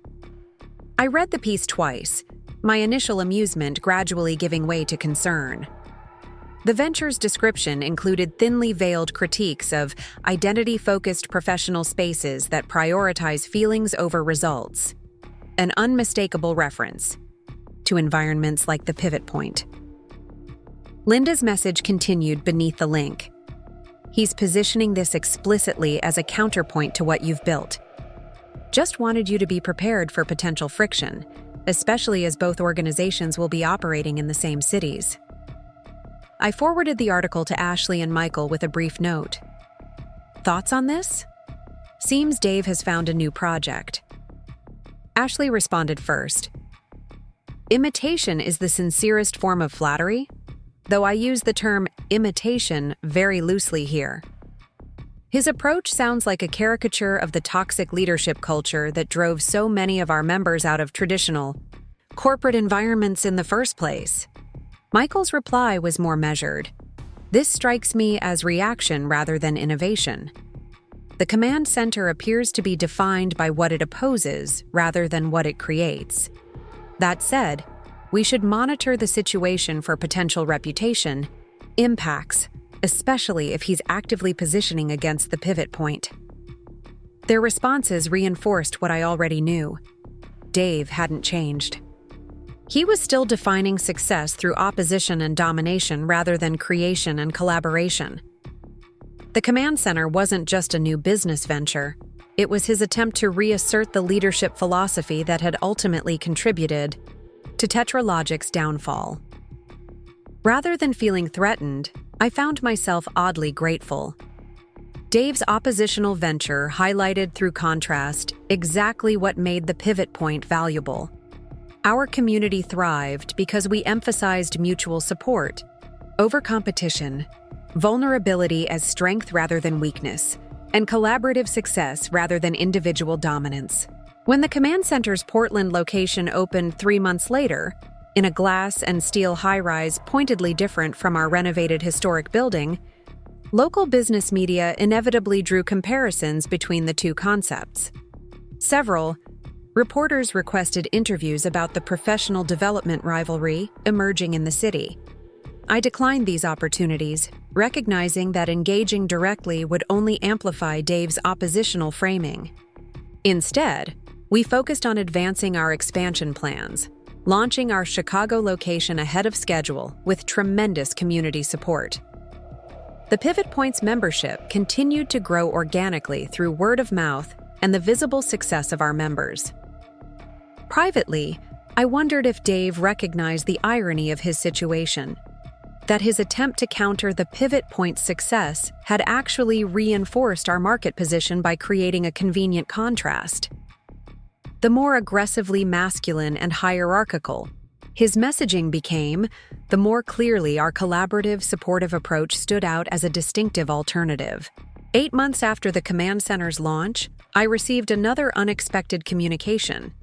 I read the piece twice, my initial amusement gradually giving way to concern. The venture's description included thinly veiled critiques of identity-focused professional spaces that prioritize feelings over results, an unmistakable reference to environments like the Pivot Point. Linda's message continued beneath the link. "He's positioning this explicitly as a counterpoint to what you've built. Just wanted you to be prepared for potential friction, especially as both organizations will be operating in the same cities." I forwarded the article to Ashley and Michael with a brief note. "Thoughts on this? Seems Dave has found a new project." Ashley responded first. "Imitation is the sincerest form of flattery, though I use the term imitation very loosely here. His approach sounds like a caricature of the toxic leadership culture that drove so many of our members out of traditional corporate environments in the first place." Michael's reply was more measured. "This strikes me as reaction rather than innovation. The command center appears to be defined by what it opposes rather than what it creates. That said, we should monitor the situation for potential reputation impacts, especially if he's actively positioning against the pivot point." Their responses reinforced what I already knew. Dave hadn't changed. He was still defining success through opposition and domination rather than creation and collaboration. The command center wasn't just a new business venture. It was his attempt to reassert the leadership philosophy that had ultimately contributed to Tetralogic's downfall. Rather than feeling threatened, I found myself oddly grateful. Dave's oppositional venture highlighted through contrast exactly what made the pivot point valuable. Our community thrived because we emphasized mutual support over competition, vulnerability as strength rather than weakness, and collaborative success rather than individual dominance. When the command center's Portland location opened 3 months later, in a glass and steel high-rise pointedly different from our renovated historic building, local business media inevitably drew comparisons between the two concepts. Several reporters requested interviews about the professional development rivalry emerging in the city. I declined these opportunities, recognizing that engaging directly would only amplify Dave's oppositional framing. Instead, we focused on advancing our expansion plans, launching our Chicago location ahead of schedule with tremendous community support. The Pivot Point's membership continued to grow organically through word of mouth and the visible success of our members. Privately, I wondered if Dave recognized the irony of his situation, that his attempt to counter the Pivot Point's success had actually reinforced our market position by creating a convenient contrast. The more aggressively masculine and hierarchical his messaging became, the more clearly our collaborative, supportive approach stood out as a distinctive alternative. 8 months after the command center's launch, I received another unexpected communication.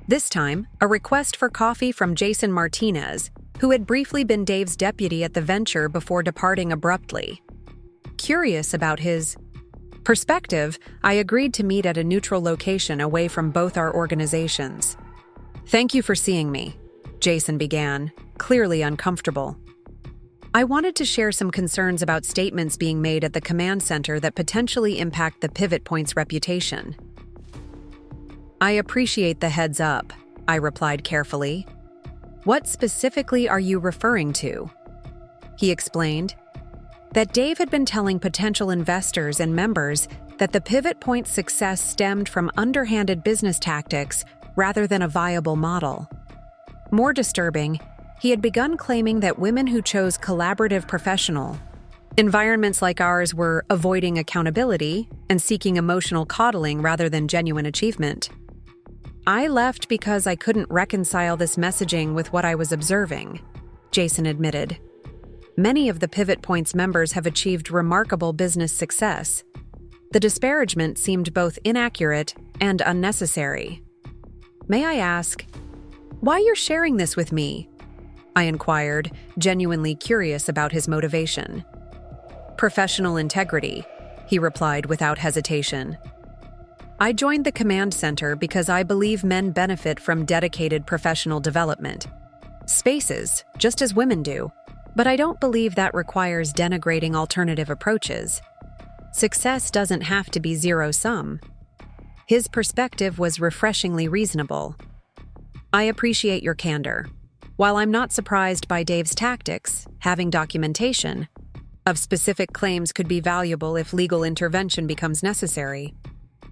This time, a request for coffee from Jason Martinez, who had briefly been Dave's deputy at the venture before departing abruptly. Curious about his perspective, I agreed to meet at a neutral location away from both our organizations. "Thank you for seeing me," Jason began, clearly uncomfortable. I wanted to share some concerns about statements being made at the command center that potentially impact the Pivot Point's reputation. "I appreciate the heads up," I replied carefully. "What specifically are you referring to?" He explained. that Dave had been telling potential investors and members that the Pivot Point's success stemmed from underhanded business tactics rather than a viable model. More disturbing, he had begun claiming that women who chose collaborative professional environments like ours were avoiding accountability and seeking emotional coddling rather than genuine achievement. I left because I couldn't reconcile this messaging with what I was observing, Jason admitted. Many of the Pivot Point's members have achieved remarkable business success. The disparagement seemed both inaccurate and unnecessary. May I ask, why you're sharing this with me? I inquired, genuinely curious about his motivation. Professional integrity, he replied without hesitation. I joined the command center because I believe men benefit from dedicated professional development. Spaces, just as women do, but I don't believe that requires denigrating alternative approaches. Success doesn't have to be zero-sum. His perspective was refreshingly reasonable. I appreciate your candor. While I'm not surprised by Dave's tactics, having documentation of specific claims could be valuable if legal intervention becomes necessary.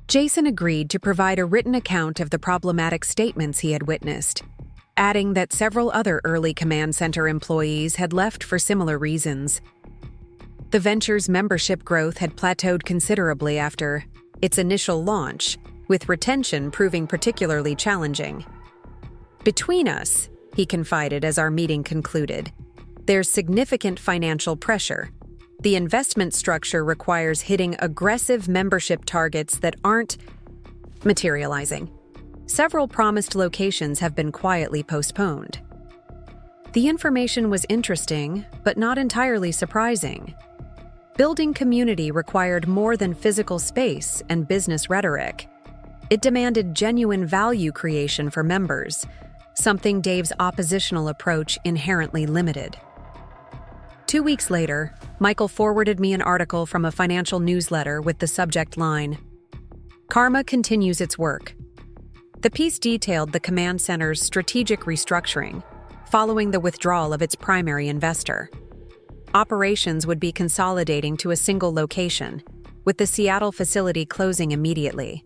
Jason agreed to provide a written account of the problematic statements he had witnessed, adding that several other early command center employees had left for similar reasons. The venture's membership growth had plateaued considerably after its initial launch, with retention proving particularly challenging. Between us, he confided as our meeting concluded, there's significant financial pressure. The investment structure requires hitting aggressive membership targets that aren't materializing. Several promised locations have been quietly postponed. The information was interesting, but not entirely surprising. Building community required more than physical space and business rhetoric. It demanded genuine value creation for members, something Dave's oppositional approach inherently limited. 2 weeks later, Michael forwarded me an article from a financial newsletter with the subject line, "Karma continues its work." The piece detailed the command center's strategic restructuring, following the withdrawal of its primary investor. Operations would be consolidating to a single location, with the Seattle facility closing immediately.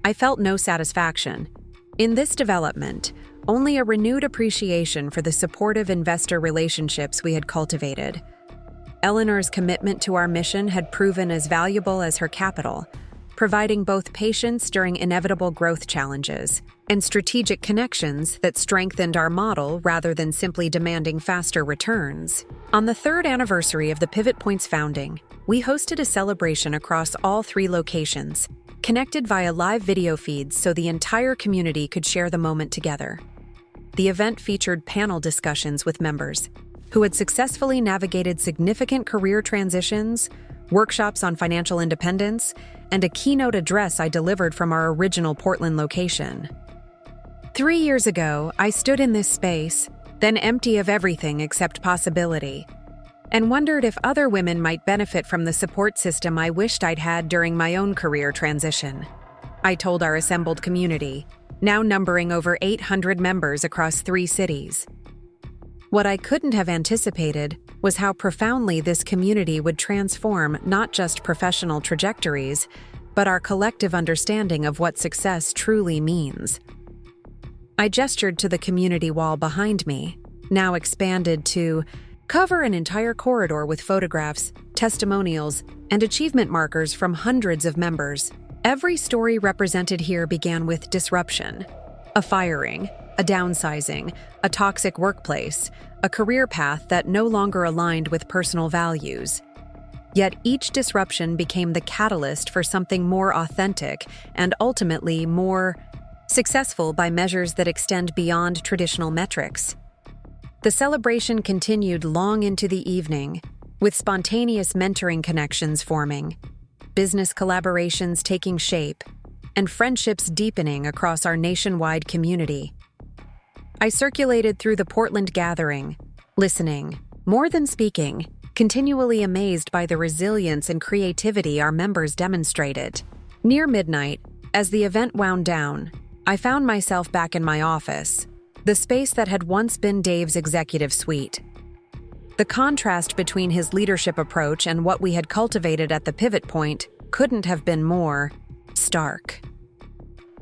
I felt no satisfaction. In this development, only a renewed appreciation for the supportive investor relationships we had cultivated. Eleanor's commitment to our mission had proven as valuable as her capital, providing both patience during inevitable growth challenges and strategic connections that strengthened our model rather than simply demanding faster returns. On the third anniversary of the Pivot Point's founding, we hosted a celebration across all 3 locations, connected via live video feeds so the entire community could share the moment together. The event featured panel discussions with members who had successfully navigated significant career transitions, workshops on financial independence, and a keynote address I delivered from our original Portland location. 3 years ago, I stood in this space, then empty of everything except possibility, and wondered if other women might benefit from the support system I wished I'd had during my own career transition. I told our assembled community, now numbering over 800 members across 3 cities. What I couldn't have anticipated was how profoundly this community would transform not just professional trajectories, but our collective understanding of what success truly means. I gestured to the community wall behind me, now expanded to cover an entire corridor with photographs, testimonials, and achievement markers from hundreds of members. Every story represented here began with disruption, a firing, a downsizing, a toxic workplace, a career path that no longer aligned with personal values. Yet each disruption became the catalyst for something more authentic and ultimately more successful by measures that extend beyond traditional metrics. The celebration continued long into the evening, with spontaneous mentoring connections forming, business collaborations taking shape, and friendships deepening across our nationwide community. I circulated through the Portland gathering, listening, more than speaking, continually amazed by the resilience and creativity our members demonstrated. Near midnight, as the event wound down, I found myself back in my office, the space that had once been Dave's executive suite. The contrast between his leadership approach and what we had cultivated at the pivot point couldn't have been more stark.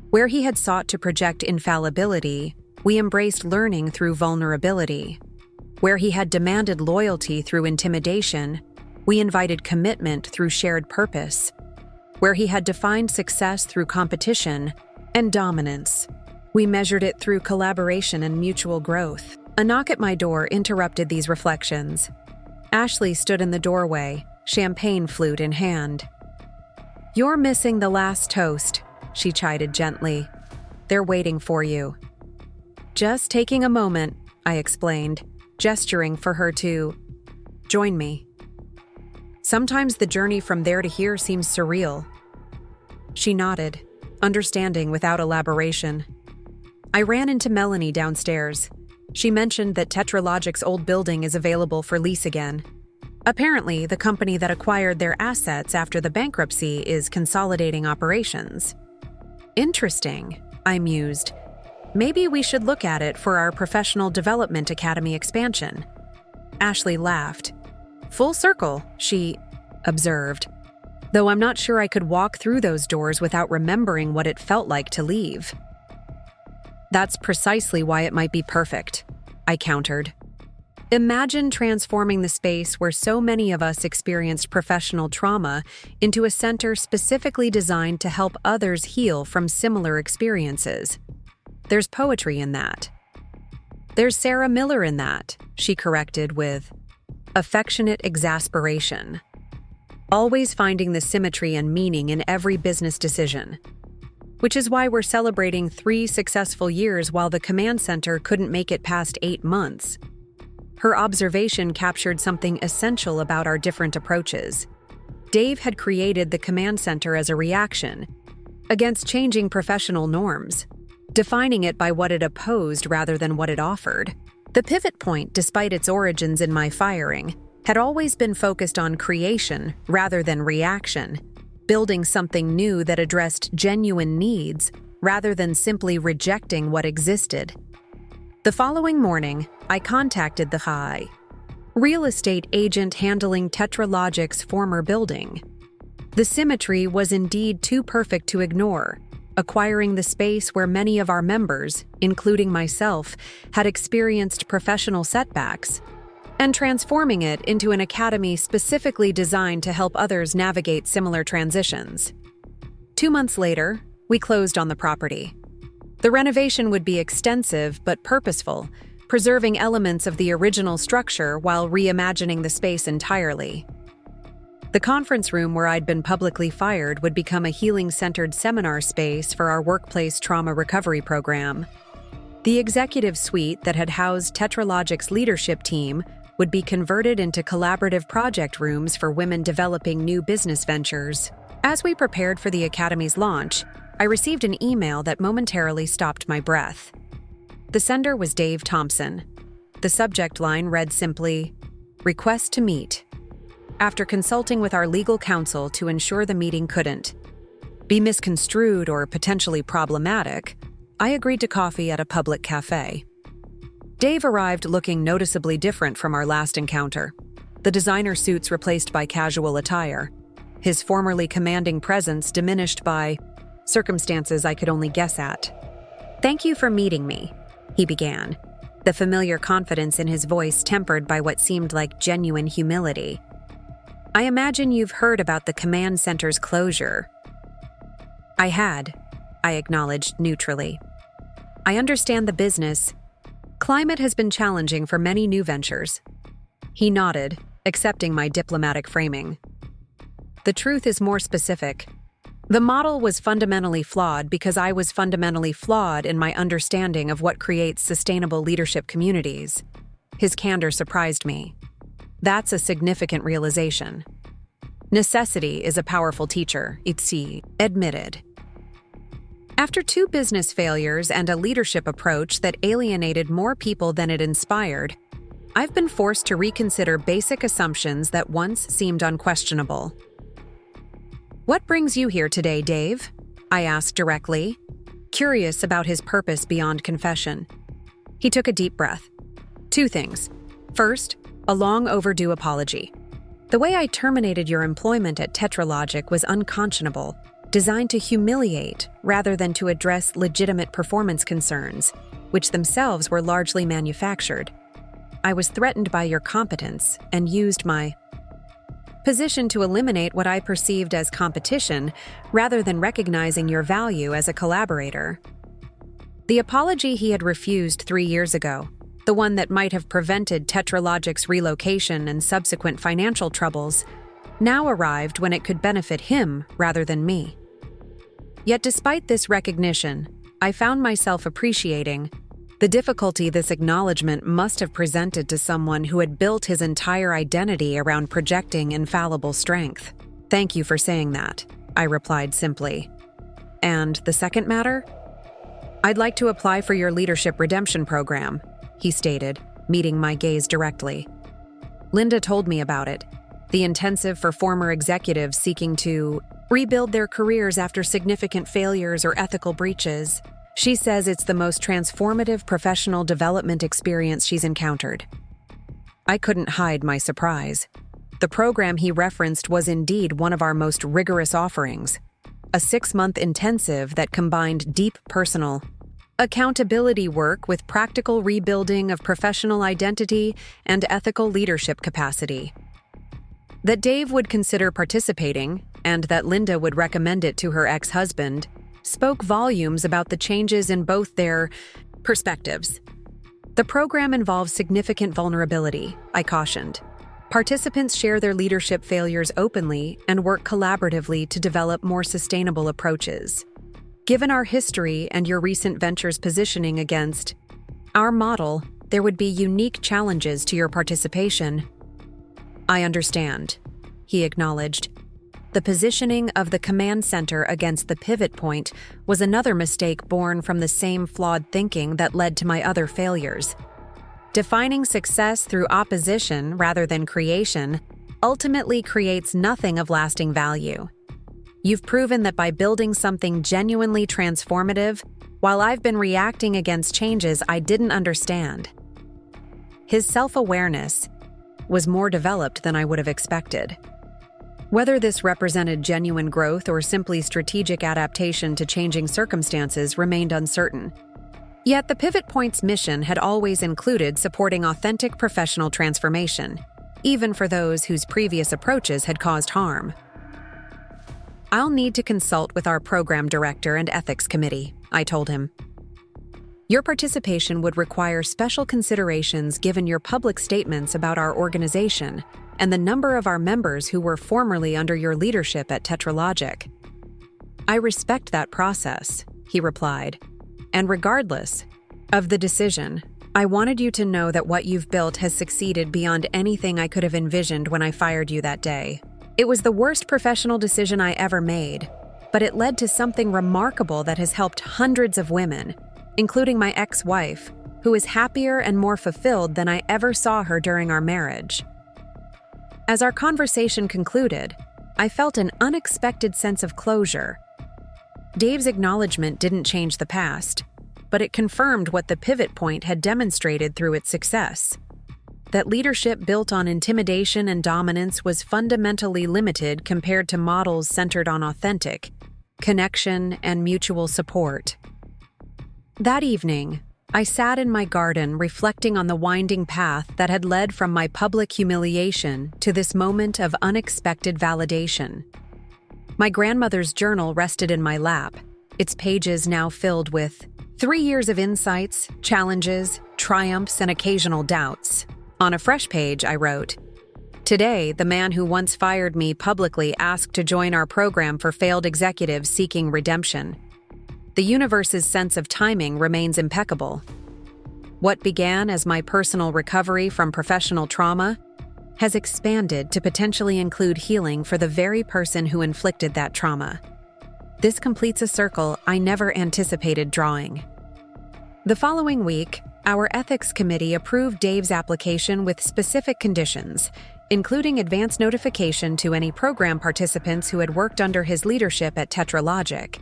Where he had sought to project infallibility, we embraced learning through vulnerability. Where he had demanded loyalty through intimidation, we invited commitment through shared purpose. Where he had defined success through competition and dominance, we measured it through collaboration and mutual growth. A knock at my door interrupted these reflections. Ashley stood in the doorway, champagne flute in hand. "You're missing the last toast," she chided gently. "They're waiting for you." "Just taking a moment," I explained, gesturing for her to join me. "Sometimes the journey from there to here seems surreal." She nodded, understanding without elaboration. I ran into Melanie downstairs. She mentioned that Tetralogic's old building is available for lease again. Apparently, the company that acquired their assets after the bankruptcy is consolidating operations. "Interesting," I mused. "Maybe we should look at it for our professional development academy expansion." Ashley laughed. "Full circle," she observed. "Though I'm not sure I could walk through those doors without remembering what it felt like to leave." "That's precisely why it might be perfect," I countered. "Imagine transforming the space where so many of us experienced professional trauma into a center specifically designed to help others heal from similar experiences. There's poetry in that." "There's Sarah Miller in that," she corrected with affectionate exasperation. "Always finding the symmetry and meaning in every business decision. Which is why we're celebrating 3 successful years while the command center couldn't make it past 8 months." Her observation captured something essential about our different approaches. Dave had created the command center as a reaction against changing professional norms, defining it by what it opposed rather than what it offered. The pivot point, despite its origins in my firing, had always been focused on creation rather than reaction, building something new that addressed genuine needs rather than simply rejecting what existed. The following morning, I contacted the high real estate agent handling Tetralogic's former building. The symmetry was indeed too perfect to ignore, acquiring the space where many of our members, including myself, had experienced professional setbacks, and transforming it into an academy specifically designed to help others navigate similar transitions. 2 months later, we closed on the property. The renovation would be extensive but purposeful, preserving elements of the original structure while reimagining the space entirely. The conference room where I'd been publicly fired would become a healing-centered seminar space for our workplace trauma recovery program. The executive suite that had housed Tetralogic's leadership team would be converted into collaborative project rooms for women developing new business ventures. As we prepared for the Academy's launch, I received an email that momentarily stopped my breath. The sender was Dave Thompson. The subject line read simply, "Request to meet." After consulting with our legal counsel to ensure the meeting couldn't be misconstrued or potentially problematic, I agreed to coffee at a public cafe. Dave arrived looking noticeably different from our last encounter. The designer suits replaced by casual attire. His formerly commanding presence diminished by circumstances I could only guess at. "Thank you for meeting me," he began, the familiar confidence in his voice tempered by what seemed like genuine humility. "I imagine you've heard about the command center's closure." I had, I acknowledged neutrally. "I understand the business. Climate has been challenging for many new ventures." He nodded, accepting my diplomatic framing. "The truth is more specific. The model was fundamentally flawed because I was fundamentally flawed in my understanding of what creates sustainable leadership communities." His candor surprised me. That's a significant realization. "Necessity is a powerful teacher," etched, admitted. After 2 business failures and a leadership approach that alienated more people than it inspired, I've been forced to reconsider basic assumptions that once seemed unquestionable. "What brings you here today, Dave?" I asked directly, curious about his purpose beyond confession. He took a deep breath. "2 things. First, a long overdue apology. The way I terminated your employment at Tetralogic was unconscionable, designed to humiliate rather than to address legitimate performance concerns, which themselves were largely manufactured. I was threatened by your competence and used my position to eliminate what I perceived as competition rather than recognizing your value as a collaborator. The apology he had refused 3 years ago, the one that might have prevented Tetralogic's relocation and subsequent financial troubles, now arrived when it could benefit him rather than me. Yet despite this recognition, I found myself appreciating the difficulty this acknowledgement must have presented to someone who had built his entire identity around projecting infallible strength. Thank you for saying that, I replied simply. And the second matter? I'd like to apply for your leadership redemption program, he stated, meeting my gaze directly. Linda told me about it, the intensive for former executives seeking to rebuild their careers after significant failures or ethical breaches. She says it's the most transformative professional development experience she's encountered. I couldn't hide my surprise. The program he referenced was indeed one of our most rigorous offerings, a 6-month intensive that combined deep personal accountability work with practical rebuilding of professional identity and ethical leadership capacity. That Dave would consider participating, and that Linda would recommend it to her ex-husband, spoke volumes about the changes in both their perspectives. The program involves significant vulnerability, I cautioned. Participants share their leadership failures openly and work collaboratively to develop more sustainable approaches. Given our history and your recent venture's positioning against our model, there would be unique challenges to your participation. I understand, he acknowledged. The positioning of the command center against the pivot point was another mistake born from the same flawed thinking that led to my other failures. Defining success through opposition rather than creation ultimately creates nothing of lasting value. You've proven that by building something genuinely transformative, while I've been reacting against changes I didn't understand. His self-awareness was more developed than I would have expected. Whether this represented genuine growth or simply strategic adaptation to changing circumstances remained uncertain. Yet the Pivot Point's mission had always included supporting authentic professional transformation, even for those whose previous approaches had caused harm. I'll need to consult with our program director and ethics committee, I told him. Your participation would require special considerations given your public statements about our organization and the number of our members who were formerly under your leadership at Tetralogic. I respect that process, he replied. And regardless of the decision, I wanted you to know that what you've built has succeeded beyond anything I could have envisioned when I fired you that day. It was the worst professional decision I ever made, but it led to something remarkable that has helped hundreds of women, including my ex-wife, who is happier and more fulfilled than I ever saw her during our marriage. As our conversation concluded, I felt an unexpected sense of closure. Dave's acknowledgement didn't change the past, but it confirmed what the Pivot Point had demonstrated through its success. That leadership built on intimidation and dominance was fundamentally limited compared to models centered on authentic connection and mutual support. That evening, I sat in my garden reflecting on the winding path that had led from my public humiliation to this moment of unexpected validation. My grandmother's journal rested in my lap, its pages now filled with 3 years of insights, challenges, triumphs, and occasional doubts. On a fresh page, I wrote, "Today, the man who once fired me publicly asked to join our program for failed executives seeking redemption. The universe's sense of timing remains impeccable. What began as my personal recovery from professional trauma has expanded to potentially include healing for the very person who inflicted that trauma. This completes a circle I never anticipated drawing." The following week, our ethics committee approved Dave's application with specific conditions, including advance notification to any program participants who had worked under his leadership at Tetralogic.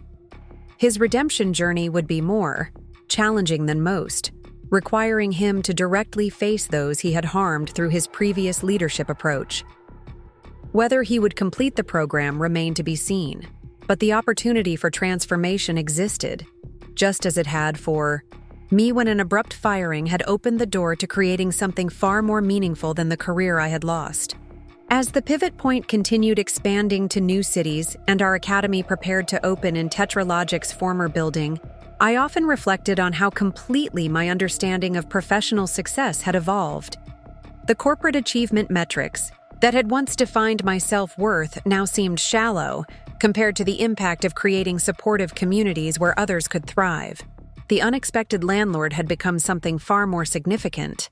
His redemption journey would be more challenging than most, requiring him to directly face those he had harmed through his previous leadership approach. Whether he would complete the program remained to be seen, but the opportunity for transformation existed, just as it had for me when an abrupt firing had opened the door to creating something far more meaningful than the career I had lost. As the pivot point continued expanding to new cities and our academy prepared to open in Tetralogic's former building, I often reflected on how completely my understanding of professional success had evolved. The corporate achievement metrics that had once defined my self-worth now seemed shallow compared to the impact of creating supportive communities where others could thrive. The unexpected landlord had become something far more significant,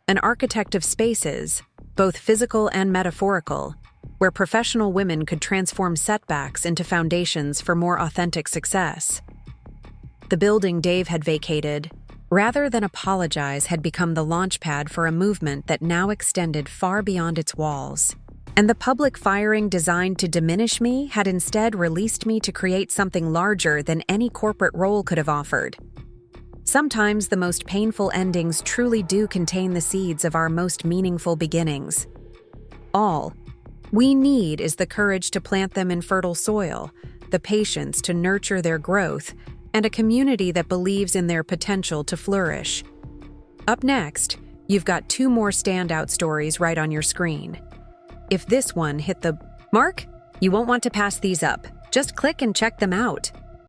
an architect of spaces, both physical and metaphorical, where professional women could transform setbacks into foundations for more authentic success. The building Dave had vacated, rather than apologize, had become the launchpad for a movement that now extended far beyond its walls. And the public firing designed to diminish me had instead released me to create something larger than any corporate role could have offered. Sometimes the most painful endings truly do contain the seeds of our most meaningful beginnings. All we need is the courage to plant them in fertile soil, the patience to nurture their growth, and a community that believes in their potential to flourish. Up next, you've got 2 more standout stories right on your screen. If this one hit the mark, you won't want to pass these up. Just click and check them out.